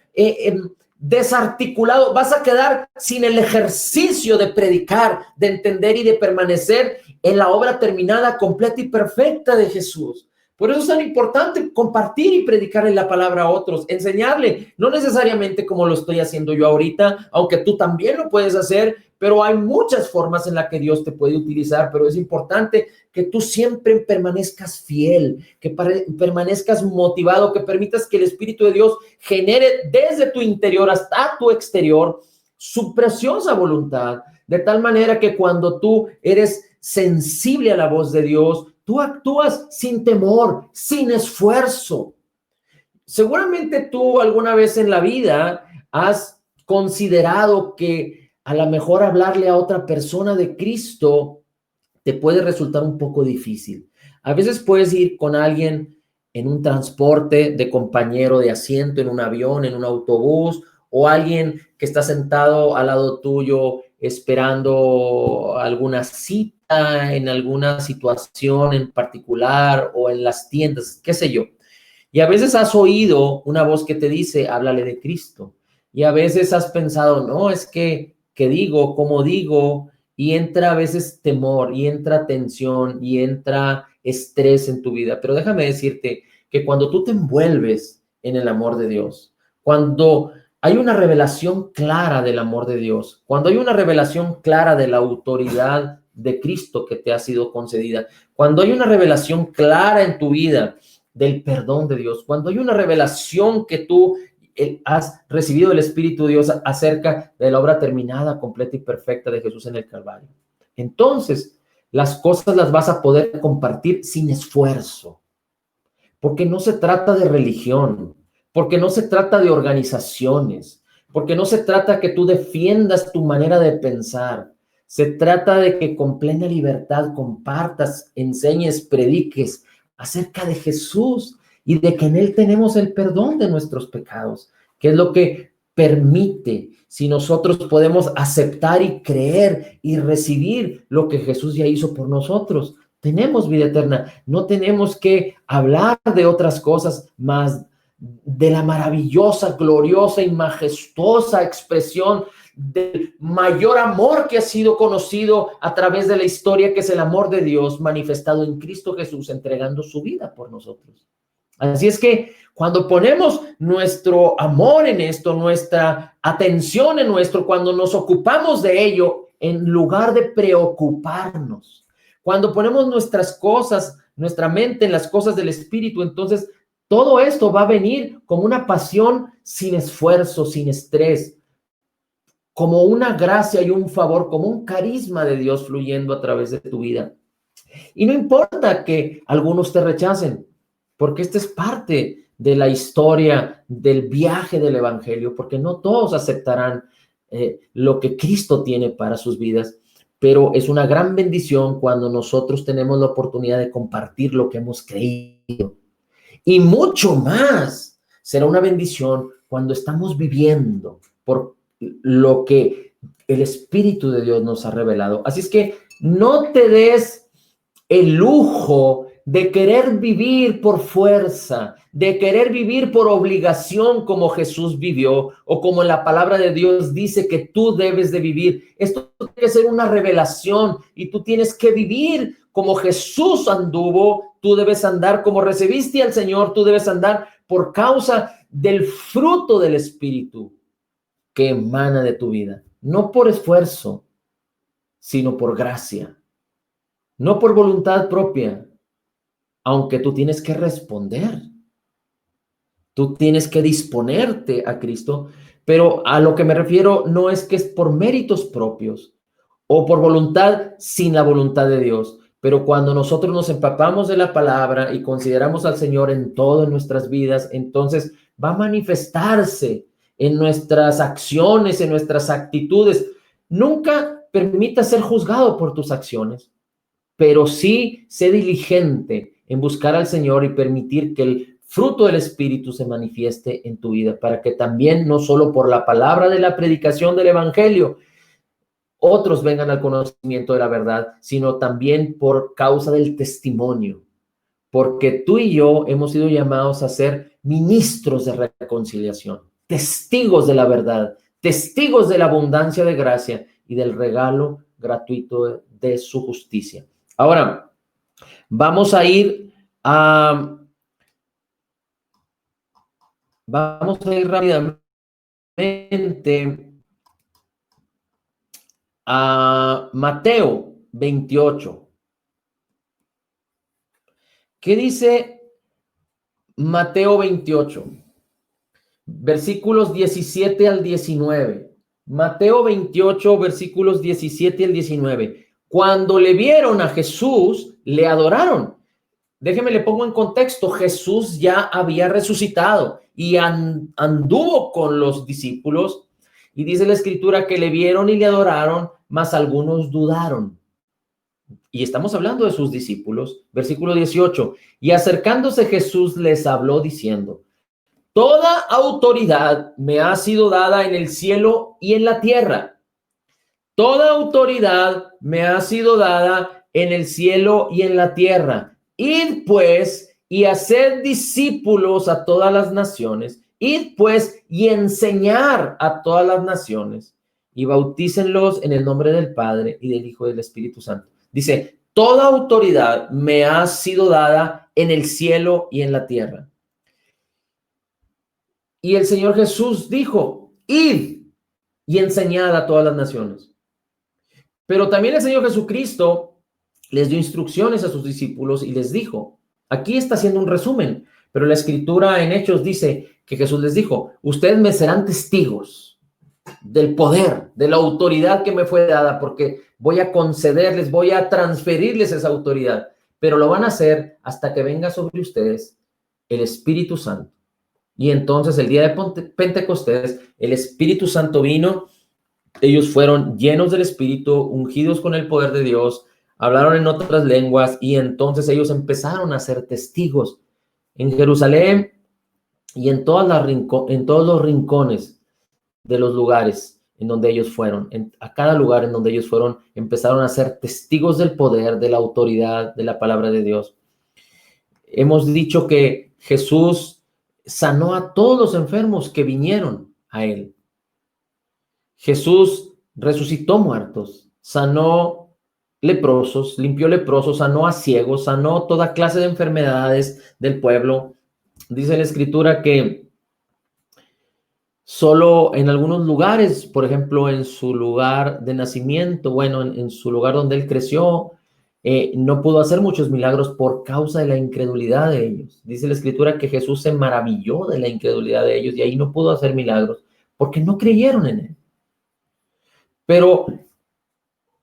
desarticulado, vas a quedar sin el ejercicio de predicar, de entender y de permanecer en la obra terminada, completa y perfecta de Jesús. Por eso es tan importante compartir y predicarle la palabra a otros, enseñarle, no necesariamente como lo estoy haciendo yo ahorita, aunque tú también lo puedes hacer, pero hay muchas formas en las que Dios te puede utilizar, pero es importante que tú siempre permanezcas fiel, que permanezcas motivado, que permitas que el Espíritu de Dios genere desde tu interior hasta tu exterior su preciosa voluntad, de tal manera que cuando tú eres sensible a la voz de Dios, tú actúas sin temor, sin esfuerzo. Seguramente tú alguna vez en la vida has considerado que a lo mejor hablarle a otra persona de Cristo te puede resultar un poco difícil. A veces puedes ir con alguien en un transporte de compañero de asiento, en un avión, en un autobús, o alguien que está sentado al lado tuyo esperando alguna cita en alguna situación en particular o en las tiendas, qué sé yo. Y a veces has oído una voz que te dice, háblale de Cristo. Y a veces has pensado, no, es que, ¿qué digo? ¿Cómo digo? Y entra a veces temor, y entra tensión, y entra estrés en tu vida. Pero déjame decirte que cuando tú te envuelves en el amor de Dios, cuando hay una revelación clara del amor de Dios, cuando hay una revelación clara de la autoridad de Cristo que te ha sido concedida, cuando hay una revelación clara en tu vida del perdón de Dios, cuando hay una revelación que tú has recibido del Espíritu de Dios acerca de la obra terminada, completa y perfecta de Jesús en el Calvario, entonces las cosas las vas a poder compartir sin esfuerzo, porque no se trata de religión, porque no se trata de organizaciones, porque no se trata que tú defiendas tu manera de pensar. Se trata de que con plena libertad compartas, enseñes, prediques acerca de Jesús y de que en Él tenemos el perdón de nuestros pecados, que es lo que permite si nosotros podemos aceptar y creer y recibir lo que Jesús ya hizo por nosotros. Tenemos vida eterna, no tenemos que hablar de otras cosas más de la maravillosa, gloriosa y majestuosa expresión del mayor amor que ha sido conocido a través de la historia, que es el amor de Dios manifestado en Cristo Jesús, entregando su vida por nosotros. Así es que cuando ponemos nuestro amor en esto, nuestra atención en nuestro, cuando nos ocupamos de ello, en lugar de preocuparnos, cuando ponemos nuestras cosas, nuestra mente en las cosas del Espíritu, entonces todo esto va a venir como una pasión sin esfuerzo, sin estrés, como una gracia y un favor, como un carisma de Dios fluyendo a través de tu vida. Y no importa que algunos te rechacen, porque esta es parte de la historia del viaje del Evangelio, porque no todos aceptarán lo que Cristo tiene para sus vidas, pero es una gran bendición cuando nosotros tenemos la oportunidad de compartir lo que hemos creído. Y mucho más será una bendición cuando estamos viviendo por lo que el Espíritu de Dios nos ha revelado. Así es que no te des el lujo de querer vivir por fuerza, de querer vivir por obligación como Jesús vivió o como la palabra de Dios dice que tú debes de vivir. Esto tiene que ser una revelación y tú tienes que vivir como Jesús anduvo. Tú debes andar como recibiste al Señor, tú debes andar por causa del fruto del Espíritu que emana de tu vida, no por esfuerzo, sino por gracia. No por voluntad propia, aunque tú tienes que responder. Tú tienes que disponerte a Cristo, pero a lo que me refiero no es que es por méritos propios o por voluntad sin la voluntad de Dios. Pero cuando nosotros nos empapamos de la palabra y consideramos al Señor en todas nuestras vidas, entonces va a manifestarse en nuestras acciones, en nuestras actitudes. Nunca permita ser juzgado por tus acciones, pero sí sé diligente en buscar al Señor y permitir que el fruto del Espíritu se manifieste en tu vida, para que también, no solo por la palabra de la predicación del Evangelio, otros vengan al conocimiento de la verdad, sino también por causa del testimonio, porque tú y yo hemos sido llamados a ser ministros de reconciliación, testigos de la verdad, testigos de la abundancia de gracia y del regalo gratuito de su justicia. Ahora, vamos a ir rápidamente a Mateo 28. ¿Qué dice Mateo 28? Versículos 17 al 19. Mateo 28, versículos 17 al 19. Cuando le vieron a Jesús, le adoraron. Déjeme, le pongo en contexto. Jesús ya había resucitado y anduvo con los discípulos. Y dice la Escritura que le vieron y le adoraron, mas algunos dudaron. Y estamos hablando de sus discípulos. Versículo 18. Y acercándose Jesús les habló diciendo: toda autoridad me ha sido dada en el cielo y en la tierra. Toda autoridad me ha sido dada en el cielo y en la tierra. Id pues y haced discípulos a todas las naciones. Id pues y enseñar a todas las naciones y bautícenlos en el nombre del Padre y del Hijo y del Espíritu Santo. Dice, toda autoridad me ha sido dada en el cielo y en la tierra. Y el Señor Jesús dijo, id y enseñad a todas las naciones. Pero también el Señor Jesucristo les dio instrucciones a sus discípulos y les dijo, aquí está haciendo un resumen, pero la escritura en Hechos dice que Jesús les dijo, ustedes me serán testigos del poder, de la autoridad que me fue dada, porque voy a concederles, voy a transferirles esa autoridad, pero lo van a hacer hasta que venga sobre ustedes el Espíritu Santo. Y entonces el día de Pentecostés, el Espíritu Santo vino, ellos fueron llenos del Espíritu, ungidos con el poder de Dios, hablaron en otras lenguas y entonces ellos empezaron a ser testigos en Jerusalén y en todos los rincones de los lugares en donde ellos fueron. A cada lugar en donde ellos fueron, empezaron a ser testigos del poder, de la autoridad, de la palabra de Dios. Hemos dicho que Jesús sanó a todos los enfermos que vinieron a él. Jesús resucitó muertos, sanó leprosos, limpió leprosos, sanó a ciegos, sanó toda clase de enfermedades del pueblo. Dice la Escritura que solo en algunos lugares, por ejemplo, en su lugar de nacimiento, bueno, en su lugar donde él creció, no pudo hacer muchos milagros por causa de la incredulidad de ellos. Dice la Escritura que Jesús se maravilló de la incredulidad de ellos y ahí no pudo hacer milagros porque no creyeron en él. Pero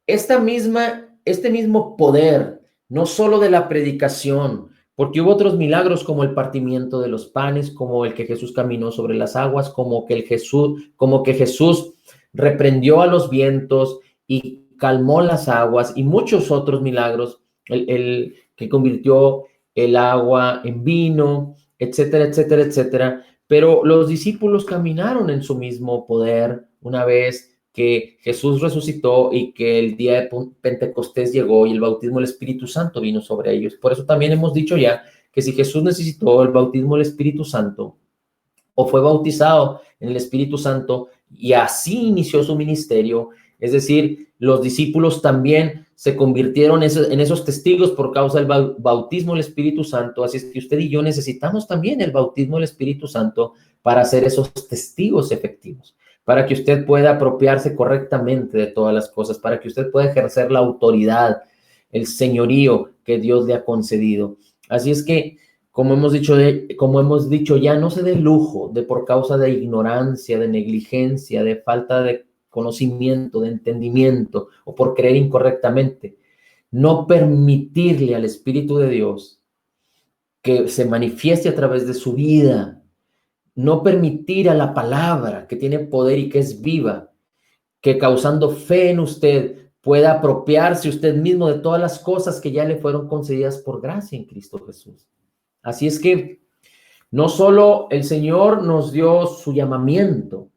este mismo poder, no solo de la predicación, porque hubo otros milagros como el partimiento de los panes, como el que Jesús caminó sobre las aguas, como que Jesús reprendió a los vientos y calmó las aguas, y muchos otros milagros, el que convirtió el agua en vino, etcétera, etcétera, etcétera. Pero los discípulos caminaron en su mismo poder una vez que Jesús resucitó y que el día de Pentecostés llegó y el bautismo del Espíritu Santo vino sobre ellos. Por eso también hemos dicho ya que si Jesús necesitó el bautismo del Espíritu Santo o fue bautizado en el Espíritu Santo y así inició su ministerio, es decir, los discípulos también se convirtieron en esos testigos por causa del bautismo del Espíritu Santo. Así es que usted y yo necesitamos también el bautismo del Espíritu Santo para ser esos testigos efectivos, para que usted pueda apropiarse correctamente de todas las cosas, para que usted pueda ejercer la autoridad, el señorío que Dios le ha concedido. Así es que, como hemos dicho, ya no se dé lujo de por causa de ignorancia, de negligencia, de falta de conocimiento, de entendimiento o por creer incorrectamente, no permitirle al Espíritu de Dios que se manifieste a través de su vida, no permitir a la palabra que tiene poder y que es viva, que causando fe en usted pueda apropiarse usted mismo de todas las cosas que ya le fueron concedidas por gracia en Cristo Jesús. Así es que no solo el Señor nos dio su llamamiento,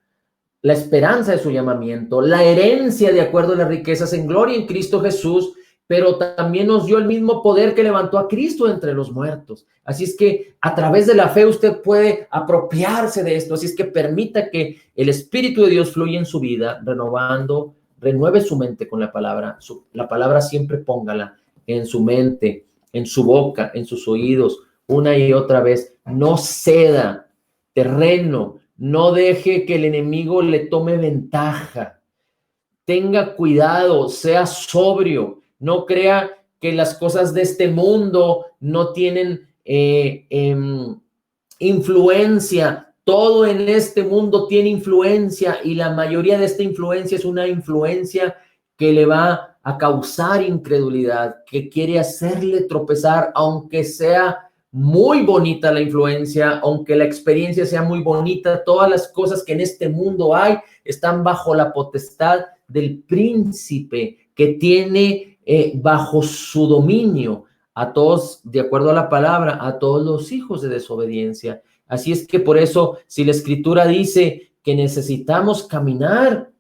la esperanza de su llamamiento, la herencia de acuerdo a las riquezas en gloria en Cristo Jesús, pero también nos dio el mismo poder que levantó a Cristo entre los muertos. Así es que a través de la fe usted puede apropiarse de esto. Así es que permita que el Espíritu de Dios fluya en su vida, renueve su mente con la palabra. La palabra siempre póngala en su mente, en su boca, en sus oídos, una y otra vez. No ceda terreno, no deje que el enemigo le tome ventaja. Tenga cuidado, sea sobrio. No crea que las cosas de este mundo no tienen influencia. Todo en este mundo tiene influencia y la mayoría de esta influencia es una influencia que le va a causar incredulidad, que quiere hacerle tropezar, aunque sea muy bonita la influencia, aunque la experiencia sea muy bonita. Todas las cosas que en este mundo hay están bajo la potestad del príncipe que tiene bajo su dominio a todos, de acuerdo a la palabra, a todos los hijos de desobediencia. Así es que por eso, si la Escritura dice que necesitamos caminar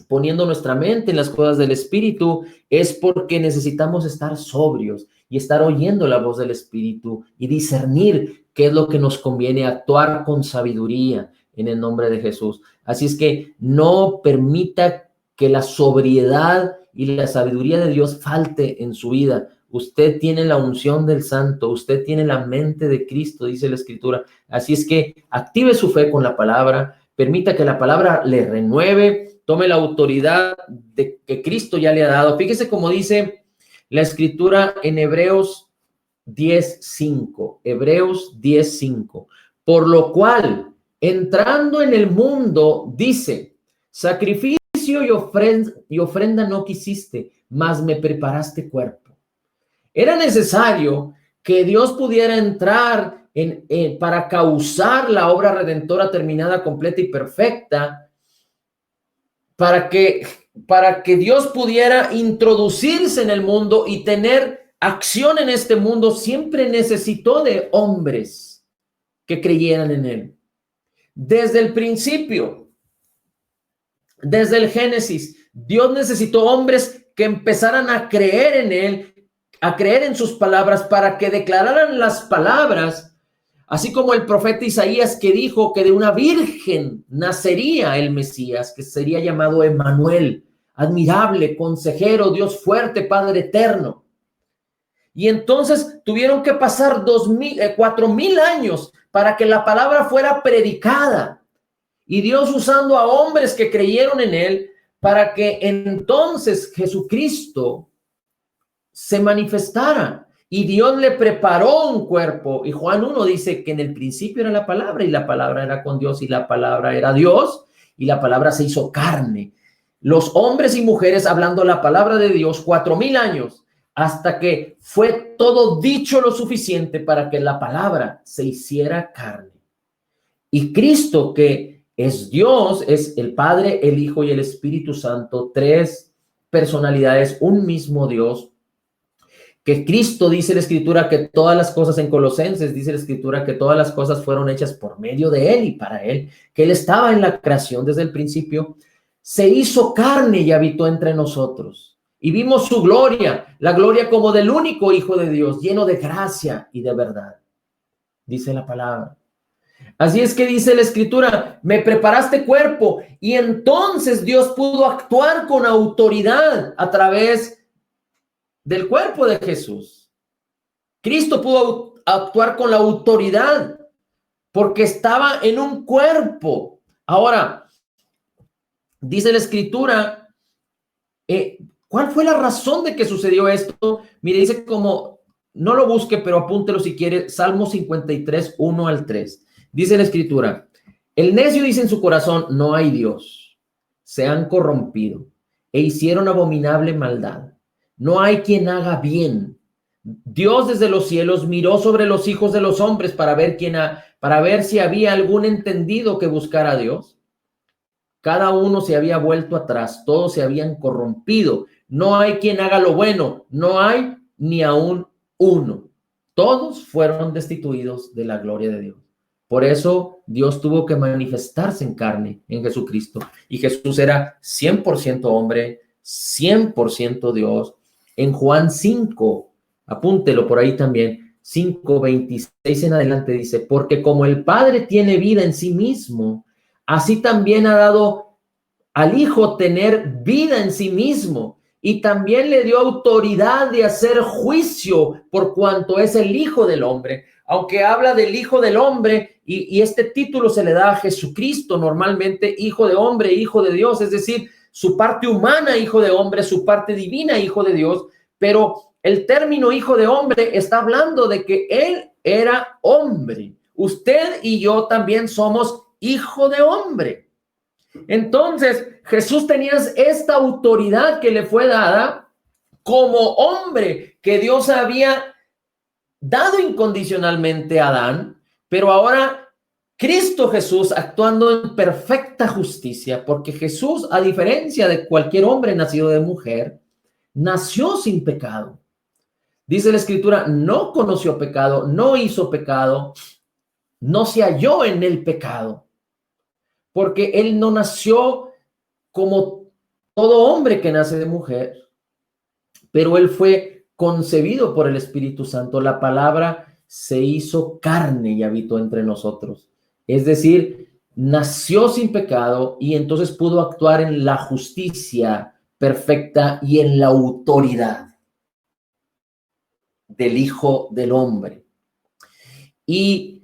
poniendo nuestra mente en las cosas del Espíritu, es porque necesitamos estar sobrios y estar oyendo la voz del Espíritu y discernir qué es lo que nos conviene, actuar con sabiduría en el nombre de Jesús. Así es que no permita que la sobriedad y la sabiduría de Dios falte en su vida. Usted tiene la unción del Santo, usted tiene la mente de Cristo, dice la Escritura. Así es que active su fe con la palabra, permita que la palabra le renueve, tome la autoridad de que Cristo ya le ha dado. Fíjese cómo dice la Escritura en Hebreos 10:5. Hebreos 10:5. Por lo cual, entrando en el mundo, dice, sacrificio y ofrenda no quisiste, mas me preparaste cuerpo. Era necesario que Dios pudiera entrar para causar la obra redentora terminada, completa y perfecta, para que Dios pudiera introducirse en el mundo y tener acción en este mundo. Siempre necesitó de hombres que creyeran en él. Desde el principio, desde el Génesis, Dios necesitó hombres que empezaran a creer en él, a creer en sus palabras, para que declararan las palabras, así como el profeta Isaías, que dijo que de una virgen nacería el Mesías, que sería llamado Emmanuel, admirable, consejero, Dios fuerte, Padre eterno. Y entonces tuvieron que pasar 4,000 años para que la palabra fuera predicada, y Dios usando a hombres que creyeron en él, para que entonces Jesucristo se manifestara. Y Dios le preparó un cuerpo. Y Juan 1 dice que en el principio era la palabra, y la palabra era con Dios, y la palabra era Dios, y la palabra se hizo carne. Los hombres y mujeres hablando la palabra de Dios 4,000 años, hasta que fue todo dicho lo suficiente para que la palabra se hiciera carne. Y Cristo, que es Dios, es el Padre, el Hijo y el Espíritu Santo, 3 personalidades, un mismo Dios. Que Cristo, dice la Escritura, que todas las cosas, en Colosenses dice la Escritura, que todas las cosas fueron hechas por medio de él y para él, que él estaba en la creación desde el principio, se hizo carne y habitó entre nosotros. Y vimos su gloria, la gloria como del único Hijo de Dios, lleno de gracia y de verdad, dice la palabra. Así es que dice la Escritura, me preparaste cuerpo, y entonces Dios pudo actuar con autoridad a través del cuerpo de Jesús. Cristo pudo actuar con la autoridad porque estaba en un cuerpo. Ahora, dice la Escritura, ¿cuál fue la razón de que sucedió esto? Mire, dice como, no lo busque, pero apúntelo si quiere, Salmo 53, 1-3. Dice la Escritura, el necio dice en su corazón, no hay Dios. Se han corrompido e hicieron abominable maldad. No hay quien haga bien. Dios desde los cielos miró sobre los hijos de los hombres para ver si había algún entendido que buscara a Dios. Cada uno se había vuelto atrás, todos se habían corrompido. No hay quien haga lo bueno, no hay ni aún uno. Todos fueron destituidos de la gloria de Dios. Por eso Dios tuvo que manifestarse en carne en Jesucristo. Y Jesús era 100% hombre, 100% Dios. En Juan 5, apúntelo por ahí también, 5:26 en adelante dice, porque como el Padre tiene vida en sí mismo, así también ha dado al Hijo tener vida en sí mismo, y también le dio autoridad de hacer juicio por cuanto es el Hijo del Hombre. Aunque habla del Hijo del Hombre, y este título se le da a Jesucristo normalmente, Hijo de Hombre, Hijo de Dios, es decir, su parte humana, Hijo de Hombre, su parte divina, Hijo de Dios, pero el término Hijo de Hombre está hablando de que él era hombre. Usted y yo también somos hijo de hombre. Entonces, Jesús tenía esta autoridad que le fue dada como hombre, que Dios había dado incondicionalmente a Adán, pero ahora Cristo Jesús actuando en perfecta justicia, porque Jesús, a diferencia de cualquier hombre nacido de mujer, nació sin pecado. Dice la Escritura, no conoció pecado, no hizo pecado. no se halló en él pecado, porque él no nació como todo hombre que nace de mujer, pero él fue concebido por el Espíritu Santo. La palabra se hizo carne y habitó entre nosotros. Es decir, nació sin pecado y entonces pudo actuar en la justicia perfecta y en la autoridad del Hijo del Hombre. Y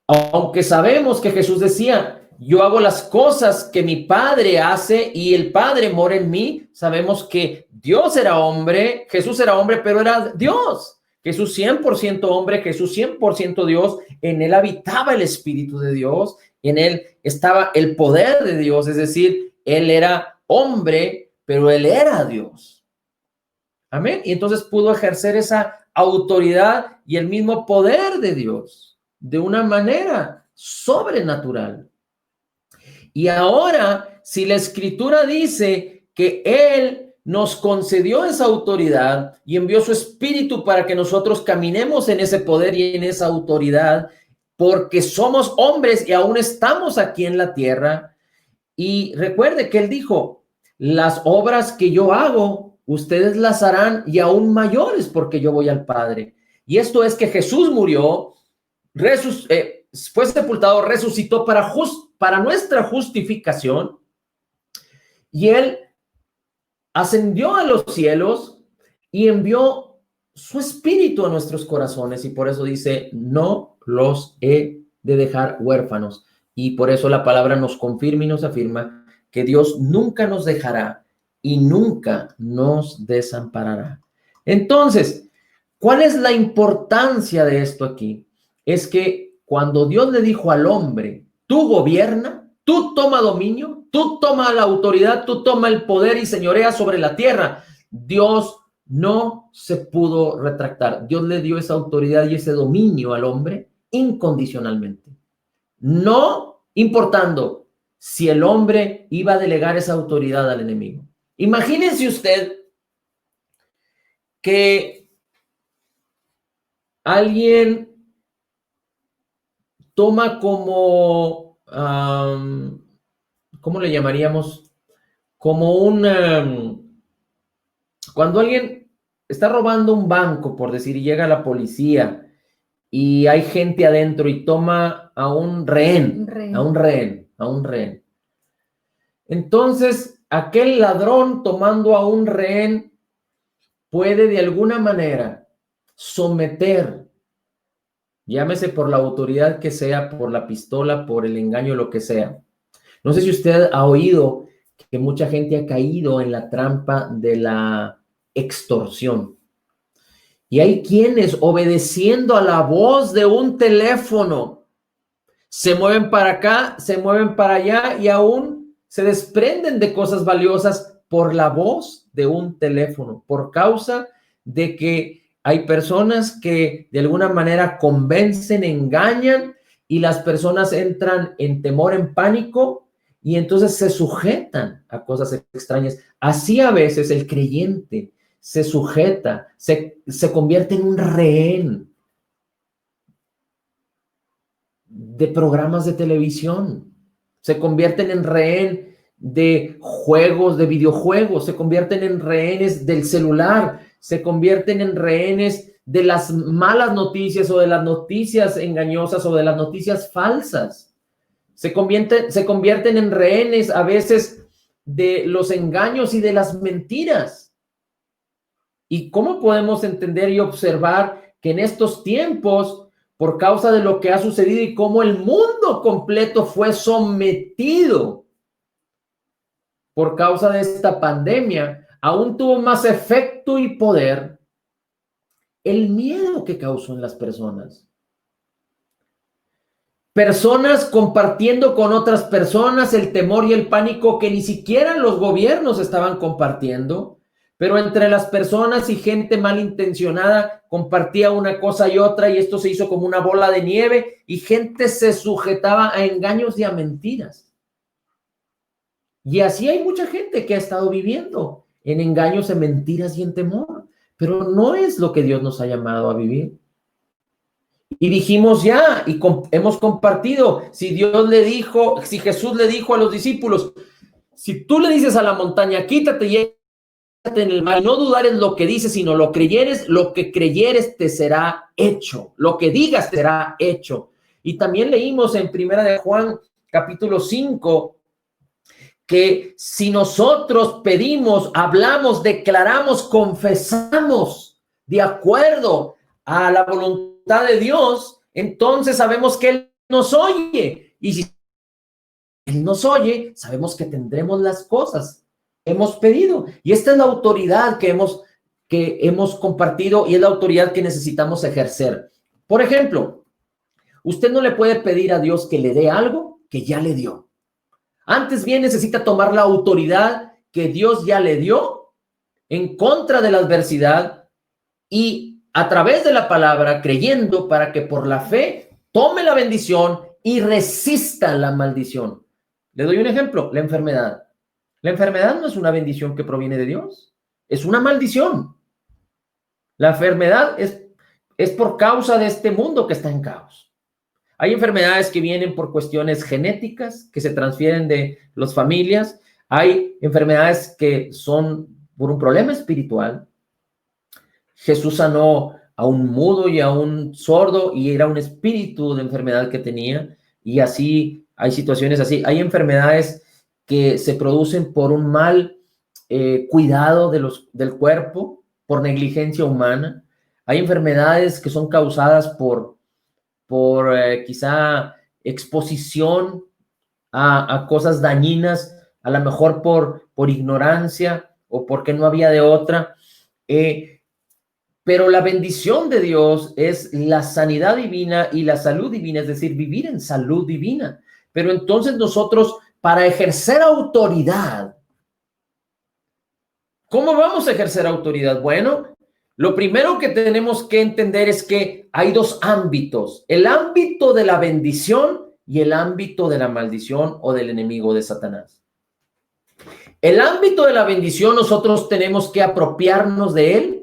aunque sabemos que Jesús decía, yo hago las cosas que mi Padre hace y el Padre mora en mí, sabemos que Dios era hombre, Jesús era hombre, pero era Dios. Jesús 100% hombre, Jesús 100% Dios, en él habitaba el Espíritu de Dios, en él estaba el poder de Dios, es decir, él era hombre, pero él era Dios. Amén. Y entonces pudo ejercer esa autoridad y el mismo poder de Dios de una manera sobrenatural. Y ahora, si la Escritura dice que Él nos concedió esa autoridad y envió su Espíritu para que nosotros caminemos en ese poder y en esa autoridad, porque somos hombres y aún estamos aquí en la tierra. Y recuerde que Él dijo, las obras que yo hago, ustedes las harán y aún mayores porque yo voy al Padre. Y esto es que Jesús murió, fue sepultado, resucitó para nuestra justificación y él ascendió a los cielos y envió su espíritu a nuestros corazones y por eso dice, no los he de dejar huérfanos. Y por eso la palabra nos confirma y nos afirma que Dios nunca nos dejará y nunca nos desamparará. Entonces, ¿cuál es la importancia de esto aquí? Es que cuando Dios le dijo al hombre, tú gobierna, tú toma dominio, tú toma la autoridad, tú toma el poder y señorea sobre la tierra, Dios no se pudo retractar. Dios le dio esa autoridad y ese dominio al hombre incondicionalmente. No importando si el hombre iba a delegar esa autoridad al enemigo. Imagínense usted que alguien toma como, ¿cómo le llamaríamos? Como cuando alguien está robando un banco, por decir, y llega la policía y hay gente adentro y toma a un rehén. Entonces, aquel ladrón tomando a un rehén puede de alguna manera someter, llámese por la autoridad que sea, por la pistola, por el engaño, lo que sea. No sé si usted ha oído que mucha gente ha caído en la trampa de la extorsión. Y hay quienes, obedeciendo a la voz de un teléfono, se mueven para acá, se mueven para allá y aún se desprenden de cosas valiosas por la voz de un teléfono, por causa de que hay personas que de alguna manera convencen, engañan y las personas entran en temor, en pánico y entonces se sujetan a cosas extrañas. Así a veces el creyente se sujeta, se convierte en un rehén de programas de televisión, se convierten en rehén de juegos, de videojuegos, se convierten en rehenes del celular, se convierten en rehenes de las malas noticias o de las noticias engañosas o de las noticias falsas. Se convierten en rehenes a veces de los engaños y de las mentiras. ¿Y cómo podemos entender y observar que en estos tiempos, por causa de lo que ha sucedido y cómo el mundo completo fue sometido por causa de esta pandemia, aún tuvo más efecto y poder el miedo que causó en las personas? Personas compartiendo con otras personas el temor y el pánico que ni siquiera los gobiernos estaban compartiendo, pero entre las personas y gente malintencionada compartía una cosa y otra y esto se hizo como una bola de nieve y gente se sujetaba a engaños y a mentiras. Y así hay mucha gente que ha estado viviendo en engaños, en mentiras y en temor, pero no es lo que Dios nos ha llamado a vivir. Y dijimos ya, y hemos compartido, si Jesús le dijo a los discípulos, si tú le dices a la montaña, quítate y échate en el mar, no dudares lo que dices, sino lo creyeres, lo que creyeres te será hecho, lo que digas te será hecho. Y también leímos en Primera de Juan, capítulo 5, que si nosotros pedimos, hablamos, declaramos, confesamos de acuerdo a la voluntad de Dios, entonces sabemos que Él nos oye. Y si Él nos oye, sabemos que tendremos las cosas que hemos pedido. Y esta es la autoridad que hemos compartido y es la autoridad que necesitamos ejercer. Por ejemplo, usted no le puede pedir a Dios que le dé algo que ya le dio. Antes bien necesita tomar la autoridad que Dios ya le dio en contra de la adversidad y a través de la palabra creyendo para que por la fe tome la bendición y resista la maldición. Le doy un ejemplo, la enfermedad. La enfermedad no es una bendición que proviene de Dios, es una maldición. La enfermedad es por causa de este mundo que está en caos. Hay enfermedades que vienen por cuestiones genéticas, que se transfieren de las familias. Hay enfermedades que son por un problema espiritual. Jesús sanó a un mudo y a un sordo y era un espíritu de enfermedad que tenía. Y así hay situaciones así. Hay enfermedades que se producen por un mal cuidado del cuerpo, por negligencia humana. Hay enfermedades que son causadas por quizá exposición a cosas dañinas, a lo mejor por ignorancia o porque no había de otra. Pero la bendición de Dios es la sanidad divina y la salud divina, es decir, vivir en salud divina. Pero entonces nosotros, para ejercer autoridad, ¿cómo vamos a ejercer autoridad? Bueno, lo primero que tenemos que entender es que hay dos ámbitos, el ámbito de la bendición y el ámbito de la maldición o del enemigo de Satanás. El ámbito de la bendición nosotros tenemos que apropiarnos de él.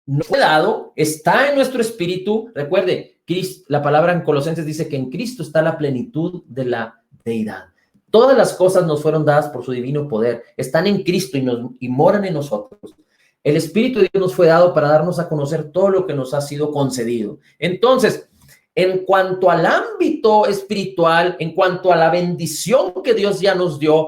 No fue dado, está en nuestro espíritu. Recuerde, la palabra en Colosenses dice que en Cristo está la plenitud de la deidad. Todas las cosas nos fueron dadas por su divino poder, están en Cristo y moran en nosotros. El Espíritu de Dios nos fue dado para darnos a conocer todo lo que nos ha sido concedido. Entonces, en cuanto al ámbito espiritual, en cuanto a la bendición que Dios ya nos dio,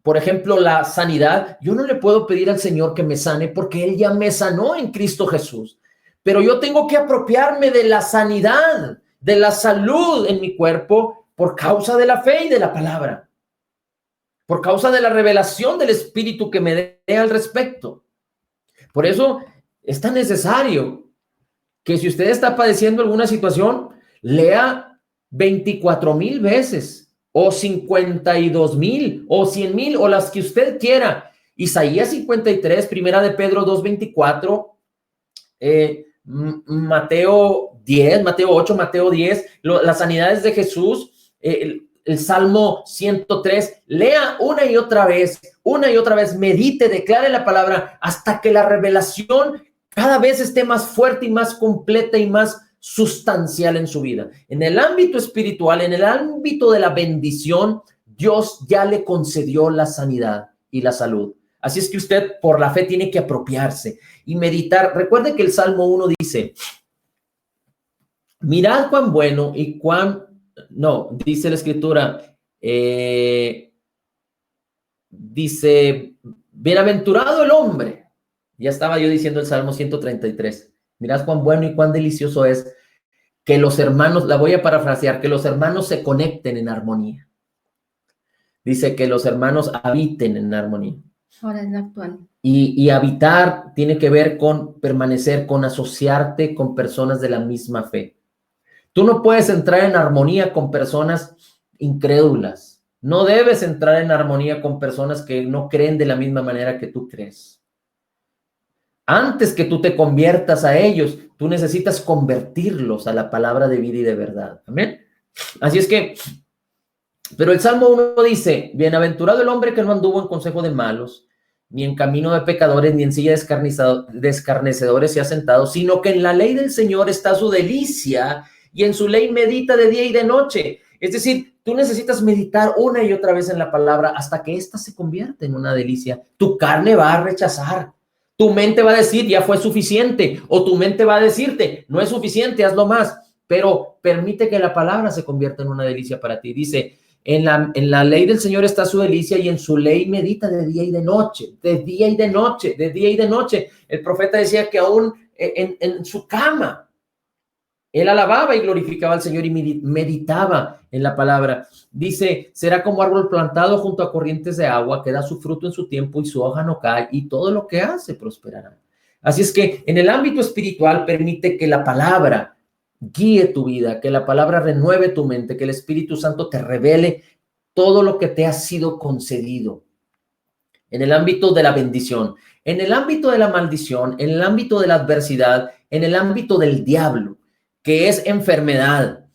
por ejemplo, la sanidad, yo no le puedo pedir al Señor que me sane porque Él ya me sanó en Cristo Jesús. Pero yo tengo que apropiarme de la sanidad, de la salud en mi cuerpo por causa de la fe y de la palabra. Por causa de la revelación del Espíritu que me dé al respecto. Por eso es tan necesario que si usted está padeciendo alguna situación, lea 24,000 veces o 52,000 o 100,000 o las que usted quiera. Isaías 53, Primera de Pedro 2:24, Mateo 10, Mateo 8, Mateo 10, las sanidades de Jesús, el Salmo 103, lea una y otra vez, medite, declare la palabra hasta que la revelación cada vez esté más fuerte y más completa y más sustancial en su vida. En el ámbito espiritual, en el ámbito de la bendición, Dios ya le concedió la sanidad y la salud. Así es que usted por la fe tiene que apropiarse y meditar. Recuerde que el Salmo 1 dice, mirad cuán bueno y dice la escritura, dice, bienaventurado el hombre. Ya estaba yo diciendo el Salmo 133. Mirad cuán bueno y cuán delicioso es que los hermanos, la voy a parafrasear, que los hermanos se conecten en armonía. Dice que los hermanos habiten en armonía. Ahora es la actual. Y habitar tiene que ver con permanecer, con asociarte con personas de la misma fe. Tú no puedes entrar en armonía con personas incrédulas. No debes entrar en armonía con personas que no creen de la misma manera que tú crees. Antes que tú te conviertas a ellos, tú necesitas convertirlos a la palabra de vida y de verdad. Amén. Así es que, pero el Salmo 1 dice, bienaventurado el hombre que no anduvo en consejo de malos, ni en camino de pecadores, ni en silla de escarnecedores se ha sentado, sino que en la ley del Señor está su delicia, y en su ley medita de día y de noche. Es decir, tú necesitas meditar una y otra vez en la palabra hasta que ésta se convierta en una delicia. Tu carne va a rechazar. Tu mente va a decir, ya fue suficiente. O tu mente va a decirte, no es suficiente, hazlo más. Pero permite que la palabra se convierta en una delicia para ti. Dice, en la ley del Señor está su delicia, y en su ley medita de día y de noche, de día y de noche, de día y de noche. El profeta decía que aún en su cama, él alababa y glorificaba al Señor y meditaba en la palabra. Dice, será como árbol plantado junto a corrientes de agua, que da su fruto en su tiempo y su hoja no cae, y todo lo que hace prosperará. Así es que en el ámbito espiritual permite que la palabra guíe tu vida, que la palabra renueve tu mente, que el Espíritu Santo te revele todo lo que te ha sido concedido. En el ámbito de la bendición, en el ámbito de la maldición, en el ámbito de la adversidad, en el ámbito del diablo, que es enfermedad,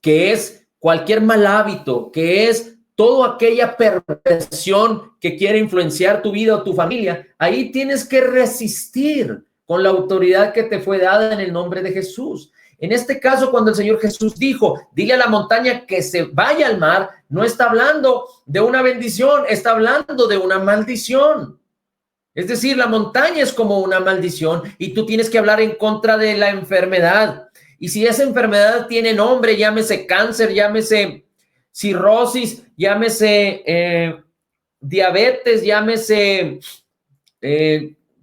que es cualquier mal hábito, que es toda aquella perversión que quiere influenciar tu vida o tu familia, ahí tienes que resistir con la autoridad que te fue dada en el nombre de Jesús. En este caso, cuando el Señor Jesús dijo, dile a la montaña que se vaya al mar, no está hablando de una bendición, está hablando de una maldición. Es decir, la montaña es como una maldición y tú tienes que hablar en contra de la enfermedad. Y si esa enfermedad tiene nombre, llámese cáncer, llámese cirrosis, llámese diabetes, llámese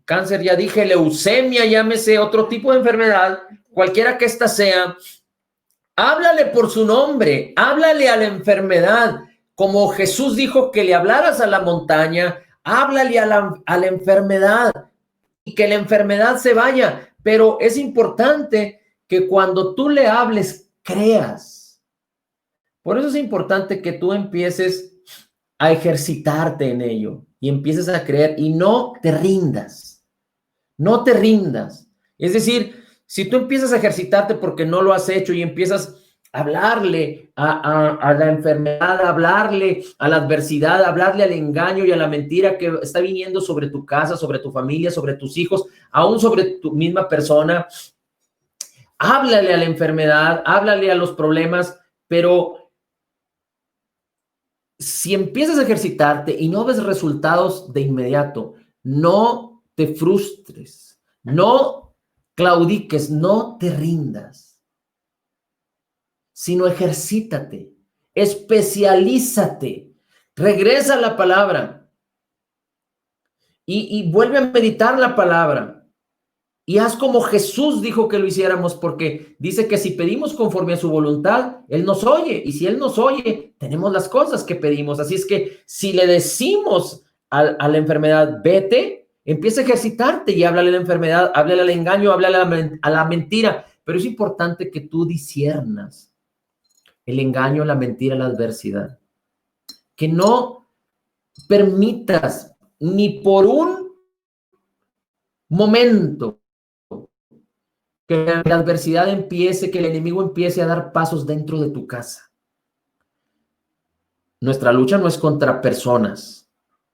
cáncer, ya dije, leucemia, llámese otro tipo de enfermedad, cualquiera que ésta sea, háblale por su nombre, háblale a la enfermedad, como Jesús dijo que le hablaras a la montaña, háblale a la enfermedad y que la enfermedad se vaya. Pero es importante que cuando tú le hables, creas. Por eso es importante que tú empieces a ejercitarte en ello y empieces a creer y no te rindas. No te rindas. Es decir, si tú empiezas a ejercitarte porque no lo has hecho y empiezas a hablarle a la enfermedad, a hablarle a la adversidad, a hablarle al engaño y a la mentira que está viniendo sobre tu casa, sobre tu familia, sobre tus hijos, aún sobre tu misma persona, háblale a la enfermedad, háblale a los problemas, pero si empiezas a ejercitarte y no ves resultados de inmediato, no te frustres, no claudiques, no te rindas, sino ejercítate, especialízate, regresa a la palabra y vuelve a meditar la palabra. Y haz como Jesús dijo que lo hiciéramos, porque dice que si pedimos conforme a su voluntad, Él nos oye. Y si Él nos oye, tenemos las cosas que pedimos. Así es que si le decimos a la enfermedad, vete, empieza a ejercitarte y háblale a la enfermedad, háblale al engaño, háblale a la mentira. Pero es importante que tú disiernas el engaño, la mentira, la adversidad. Que no permitas ni por un momento que la adversidad empiece, que el enemigo empiece a dar pasos dentro de tu casa. Nuestra lucha no es contra personas,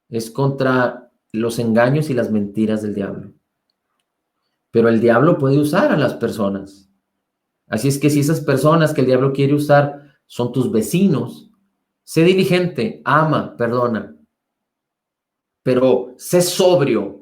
es contra los engaños y las mentiras del diablo. Pero el diablo puede usar a las personas. Así es que si esas personas que el diablo quiere usar son tus vecinos, sé diligente, ama, perdona, pero sé sobrio.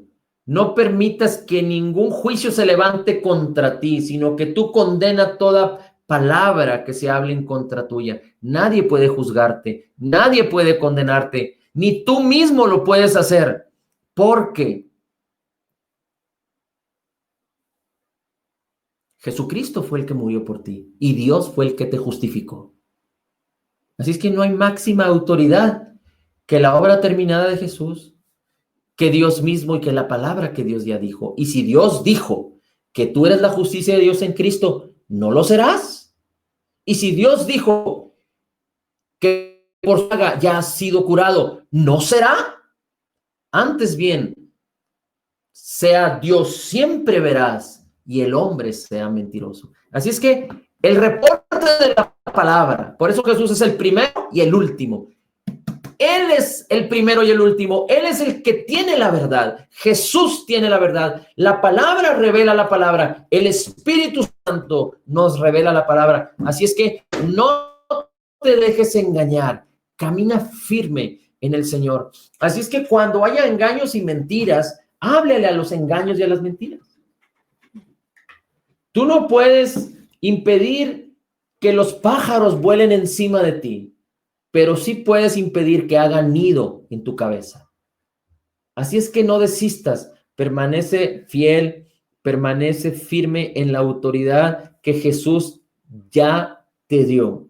No permitas que ningún juicio se levante contra ti, sino que tú condena toda palabra que se hable en contra tuya. Nadie puede juzgarte, nadie puede condenarte, ni tú mismo lo puedes hacer, porque Jesucristo fue el que murió por ti y Dios fue el que te justificó. Así es que no hay máxima autoridad que la obra terminada de Jesús, que Dios mismo y que la palabra que Dios ya dijo. Y si Dios dijo que tú eres la justicia de Dios en Cristo, no lo serás. Y si Dios dijo que por su llaga ya has sido curado, no será. Antes bien, sea Dios siempre veraz y el hombre sea mentiroso. Así es que el reporte de la palabra, por eso Jesús es el primero y el último. Él es el primero y el último. Él es el que tiene la verdad. Jesús tiene la verdad. La palabra revela la palabra. El Espíritu Santo nos revela la palabra. Así es que no te dejes engañar. Camina firme en el Señor. Así es que cuando haya engaños y mentiras, háblele a los engaños y a las mentiras. Tú no puedes impedir que los pájaros vuelen encima de ti, pero sí puedes impedir que hagan nido en tu cabeza. Así es que no desistas, permanece fiel, permanece firme en la autoridad que Jesús ya te dio.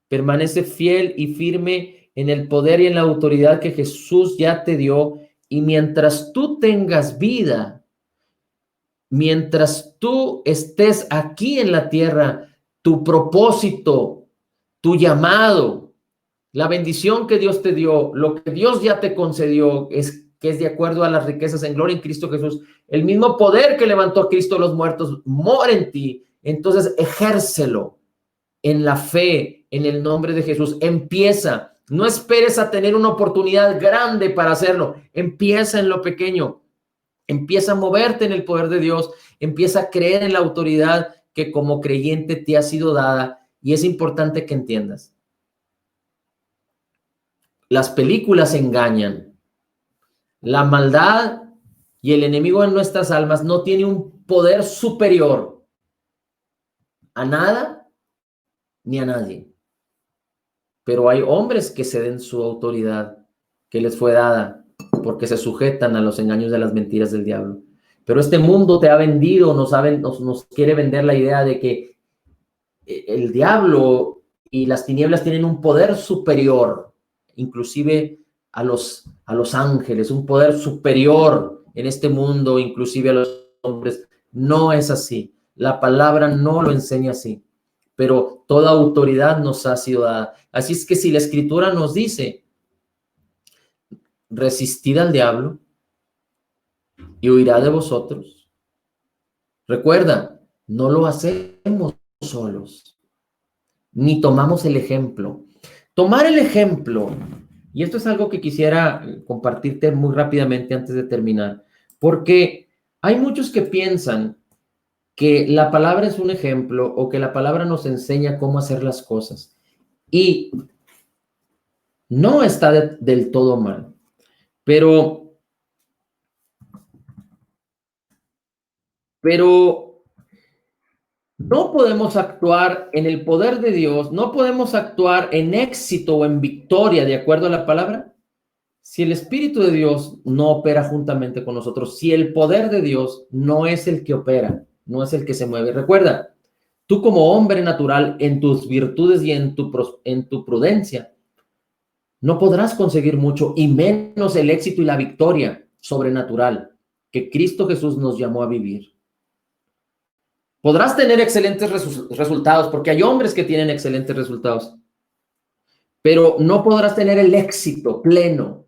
Permanece fiel y firme en el poder y en la autoridad que Jesús ya te dio. Y mientras tú tengas vida, mientras tú estés aquí en la tierra, tu propósito, tu llamado, la bendición que Dios te dio, lo que Dios ya te concedió, es que es de acuerdo a las riquezas en gloria en Cristo Jesús. El mismo poder que levantó a Cristo de los muertos mora en ti. Entonces ejércelo en la fe, en el nombre de Jesús. Empieza. No esperes a tener una oportunidad grande para hacerlo. Empieza en lo pequeño. Empieza a moverte en el poder de Dios. Empieza a creer en la autoridad que como creyente te ha sido dada. Y es importante que entiendas. Las películas engañan. La maldad y el enemigo en nuestras almas no tiene un poder superior a nada ni a nadie. Pero hay hombres que ceden su autoridad que les fue dada porque se sujetan a los engaños de las mentiras del diablo. Pero este mundo te ha vendido, nos quiere vender la idea de que el diablo y las tinieblas tienen un poder superior, inclusive a los ángeles, un poder superior en este mundo, inclusive a los hombres. No es así. La palabra no lo enseña así. Pero toda autoridad nos ha sido dada. Así es que si la Escritura nos dice, resistid al diablo y huirá de vosotros. Recuerda, no lo hacemos solos, ni tomamos el ejemplo. Tomar el ejemplo, y esto es algo que quisiera compartirte muy rápidamente antes de terminar, porque hay muchos que piensan que la palabra es un ejemplo o que la palabra nos enseña cómo hacer las cosas. Y no está del todo mal, pero no podemos actuar en el poder de Dios, no podemos actuar en éxito o en victoria de acuerdo a la palabra si el Espíritu de Dios no opera juntamente con nosotros, si el poder de Dios no es el que opera, no es el que se mueve. Recuerda, tú como hombre natural, en tus virtudes y en tu prudencia, no podrás conseguir mucho, y menos el éxito y la victoria sobrenatural que Cristo Jesús nos llamó a vivir. Podrás tener excelentes resultados, porque hay hombres que tienen excelentes resultados, pero no podrás tener el éxito pleno,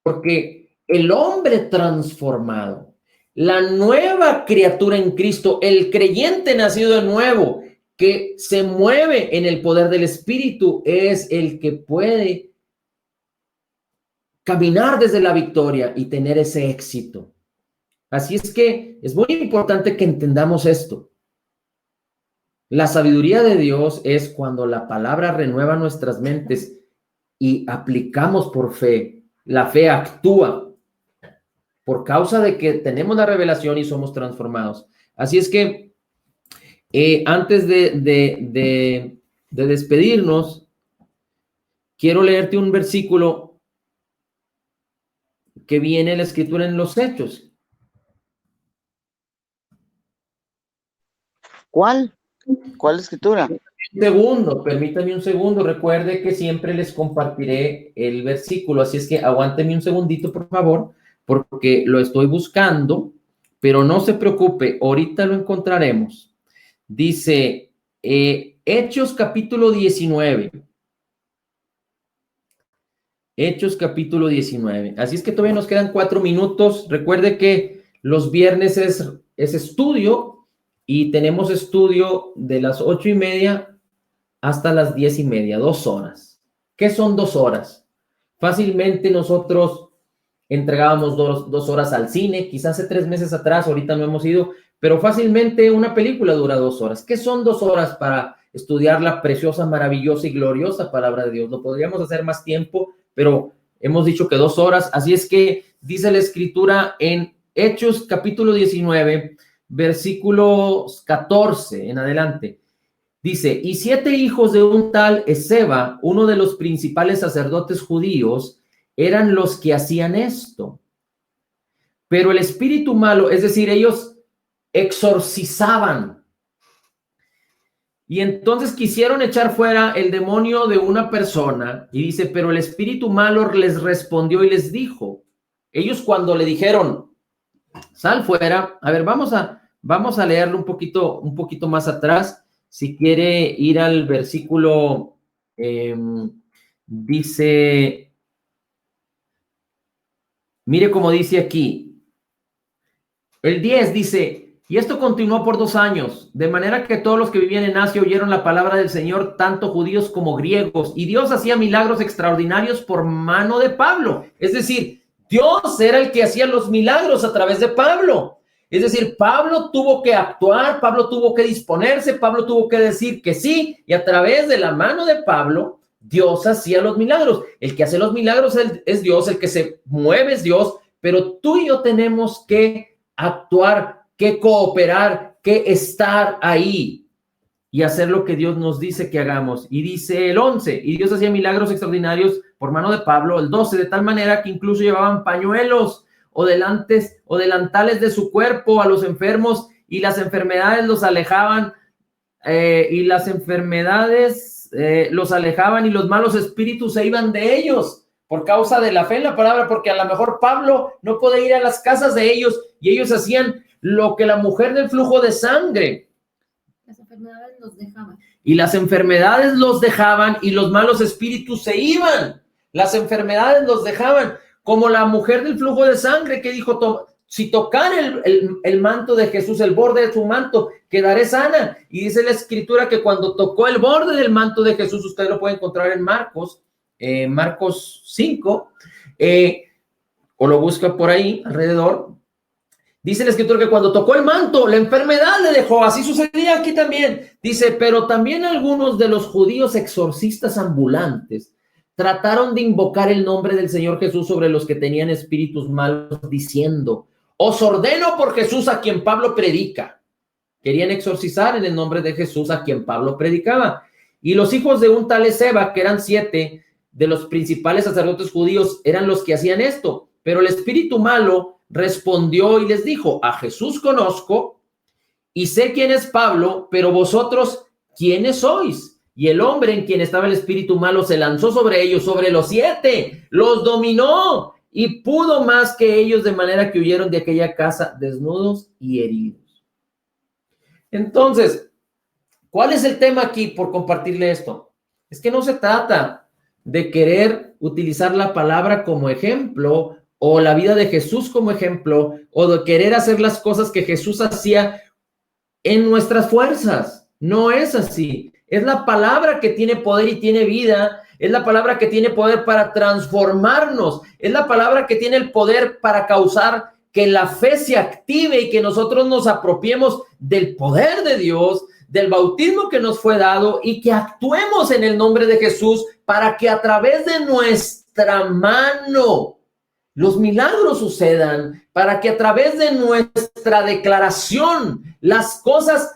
porque el hombre transformado, la nueva criatura en Cristo, el creyente nacido de nuevo, que se mueve en el poder del Espíritu, es el que puede caminar desde la victoria y tener ese éxito. Así es que es muy importante que entendamos esto. La sabiduría de Dios es cuando la palabra renueva nuestras mentes y aplicamos por fe. La fe actúa por causa de que tenemos la revelación y somos transformados. Así es que antes de despedirnos, quiero leerte un versículo que viene en la Escritura en los Hechos. ¿Cuál? ¿Cuál escritura? Permítame un segundo. Recuerde que siempre les compartiré el versículo, así es que aguánteme un segundito, por favor, porque lo estoy buscando, pero no se preocupe, ahorita lo encontraremos. Dice Hechos capítulo 19. Hechos capítulo 19. Así es que todavía nos quedan 4 minutos. Recuerde que los viernes es estudio y tenemos estudio de las 8:30 hasta las 10:30, 2 horas. ¿Qué son 2 horas? Fácilmente nosotros entregábamos 2 horas al cine, quizás hace 3 meses atrás, ahorita no hemos ido, pero fácilmente una película dura 2 horas. ¿Qué son 2 horas para estudiar la preciosa, maravillosa y gloriosa palabra de Dios? Lo podríamos hacer más tiempo, pero hemos dicho que 2 horas. Así es que dice la Escritura en Hechos capítulo 19, versículos 14 en adelante. Dice, y 7 hijos de un tal Esceva, uno de los principales sacerdotes judíos, eran los que hacían esto. Pero el espíritu malo, es decir, ellos exorcizaban. Y entonces quisieron echar fuera el demonio de una persona. Y dice, pero el espíritu malo les respondió y les dijo. Ellos cuando le dijeron, sal fuera. A ver, vamos a leerlo un poquito más atrás. Si quiere ir al versículo, dice, mire cómo dice aquí. El 10 dice, y esto continuó por 2 años, de manera que todos los que vivían en Asia oyeron la palabra del Señor, tanto judíos como griegos, y Dios hacía milagros extraordinarios por mano de Pablo. Es decir, Dios era el que hacía los milagros a través de Pablo. Es decir, Pablo tuvo que actuar, Pablo tuvo que disponerse, Pablo tuvo que decir que sí, y a través de la mano de Pablo, Dios hacía los milagros. El que hace los milagros es Dios, el que se mueve es Dios, pero tú y yo tenemos que actuar, que cooperar, que estar ahí y hacer lo que Dios nos dice que hagamos. Y dice el 11, y Dios hacía milagros extraordinarios por mano de Pablo. El 12, de tal manera que incluso llevaban pañuelos o delantales de su cuerpo a los enfermos, y las enfermedades los alejaban, y los malos espíritus se iban de ellos por causa de la fe en la palabra, porque a lo mejor Pablo no podía ir a las casas de ellos y ellos hacían lo que la mujer del flujo de sangre. Las enfermedades los dejaban. Y las enfermedades los dejaban y los malos espíritus se iban. Las enfermedades los dejaban. Como la mujer del flujo de sangre que dijo, si tocar el manto de Jesús, el borde de su manto, quedaré sana. Y dice la Escritura que cuando tocó el borde del manto de Jesús, usted lo puede encontrar en Marcos 5, o lo busca por ahí alrededor. Dice la Escritura que cuando tocó el manto, la enfermedad le dejó. Así sucedía aquí también. Dice, pero también algunos de los judíos exorcistas ambulantes trataron de invocar el nombre del Señor Jesús sobre los que tenían espíritus malos, diciendo, os ordeno por Jesús a quien Pablo predica. Querían exorcizar en el nombre de Jesús a quien Pablo predicaba. Y los hijos de un tal Esceva, que eran 7 de los principales sacerdotes judíos, eran los que hacían esto. Pero el espíritu malo respondió y les dijo, a Jesús conozco y sé quién es Pablo, pero vosotros, ¿quiénes sois? Y el hombre en quien estaba el espíritu malo se lanzó sobre ellos, sobre los 7, los dominó y pudo más que ellos, de manera que huyeron de aquella casa desnudos y heridos. Entonces, ¿cuál es el tema aquí por compartirle esto? Es que no se trata de querer utilizar la palabra como ejemplo o la vida de Jesús como ejemplo, o de querer hacer las cosas que Jesús hacía en nuestras fuerzas. No es así. Es la palabra que tiene poder y tiene vida. Es la palabra que tiene poder para transformarnos. Es la palabra que tiene el poder para causar que la fe se active y que nosotros nos apropiemos del poder de Dios, del bautismo que nos fue dado, y que actuemos en el nombre de Jesús para que a través de nuestra mano los milagros sucedan, para que a través de nuestra declaración las cosas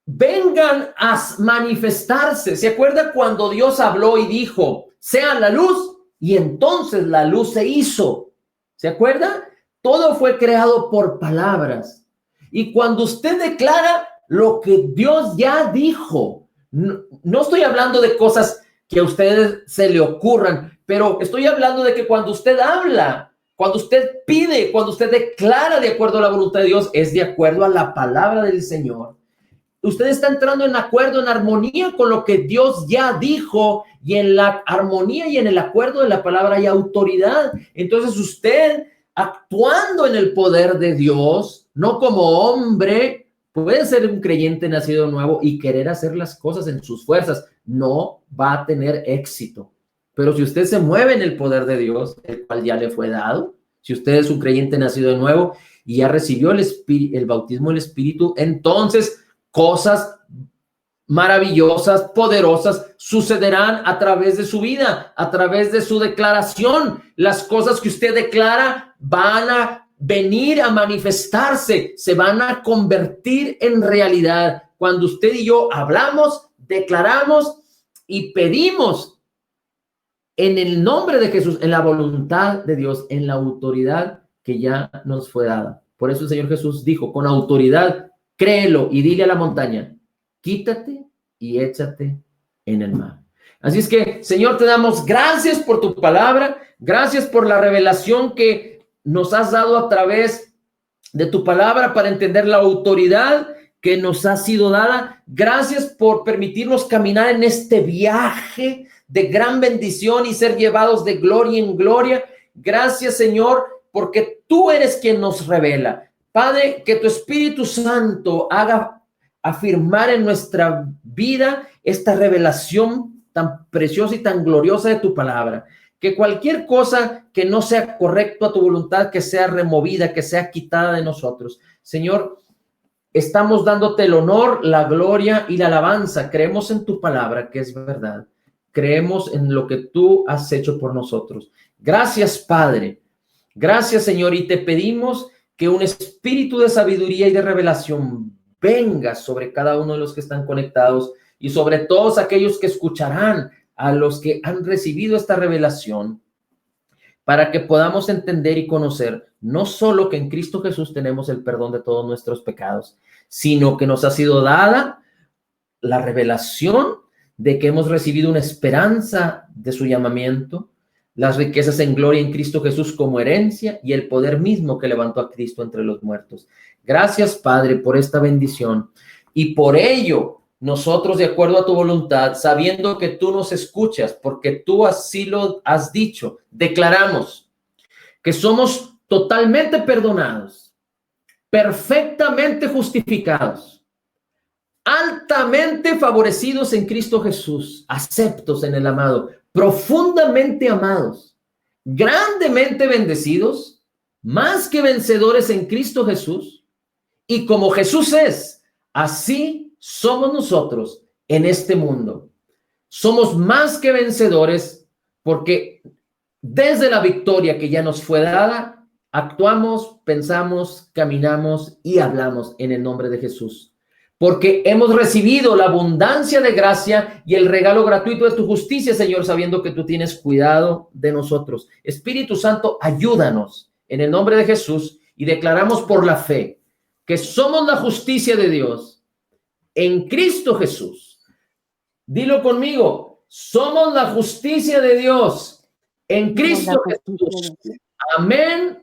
vengan a manifestarse. ¿Se acuerda cuando Dios habló y dijo, sea la luz? Y entonces la luz se hizo. ¿Se acuerda? Todo fue creado por palabras. Y cuando usted declara lo que Dios ya dijo, no estoy hablando de cosas que a ustedes se le ocurran, pero estoy hablando de que cuando usted habla, cuando usted pide, cuando usted declara de acuerdo a la voluntad de Dios, es de acuerdo a la palabra del Señor. Usted está entrando en acuerdo, en armonía con lo que Dios ya dijo, y en la armonía y en el acuerdo de la palabra hay autoridad. Entonces usted, actuando en el poder de Dios, no como hombre, puede ser un creyente nacido nuevo y querer hacer las cosas en sus fuerzas. No va a tener éxito. Pero si usted se mueve en el poder de Dios, el cual ya le fue dado, si usted es un creyente nacido de nuevo y ya recibió el bautismo del Espíritu, entonces cosas maravillosas, poderosas, sucederán a través de su vida, a través de su declaración. Las cosas que usted declara van a venir a manifestarse, se van a convertir en realidad. Cuando usted y yo hablamos, declaramos y pedimos en el nombre de Jesús, en la voluntad de Dios, en la autoridad que ya nos fue dada. Por eso el Señor Jesús dijo, con autoridad, créelo y dile a la montaña, quítate y échate en el mar. Así es que, Señor, te damos gracias por tu palabra, gracias por la revelación que nos has dado a través de tu palabra para entender la autoridad que nos ha sido dada. Gracias por permitirnos caminar en este viaje de gran bendición y ser llevados de gloria en gloria. Gracias, Señor, porque tú eres quien nos revela. Padre, que tu Espíritu Santo haga afirmar en nuestra vida esta revelación tan preciosa y tan gloriosa de tu palabra. Que cualquier cosa que no sea correcto a tu voluntad, que sea removida, que sea quitada de nosotros. Señor, estamos dándote el honor, la gloria y la alabanza. Creemos en tu palabra, que es verdad. Creemos en lo que tú has hecho por nosotros. Gracias, Padre. Gracias, Señor. Y te pedimos que un espíritu de sabiduría y de revelación venga sobre cada uno de los que están conectados y sobre todos aquellos que escucharán a los que han recibido esta revelación, para que podamos entender y conocer no solo que en Cristo Jesús tenemos el perdón de todos nuestros pecados, sino que nos ha sido dada la revelación de que hemos recibido una esperanza de su llamamiento, las riquezas en gloria en Cristo Jesús como herencia y el poder mismo que levantó a Cristo entre los muertos. Gracias, Padre, por esta bendición. Y por ello, nosotros, de acuerdo a tu voluntad, sabiendo que tú nos escuchas, porque tú así lo has dicho, declaramos que somos totalmente perdonados, perfectamente justificados, altamente favorecidos en Cristo Jesús, aceptos en el amado, profundamente amados, grandemente bendecidos, más que vencedores en Cristo Jesús, y como Jesús es, así somos nosotros en este mundo. Somos más que vencedores porque desde la victoria que ya nos fue dada, actuamos, pensamos, caminamos y hablamos en el nombre de Jesús. Porque hemos recibido la abundancia de gracia y el regalo gratuito de tu justicia, Señor, sabiendo que tú tienes cuidado de nosotros. Espíritu Santo, ayúdanos en el nombre de Jesús y declaramos por la fe que somos la justicia de Dios en Cristo Jesús. Dilo conmigo, somos la justicia de Dios en Cristo Jesús. Amén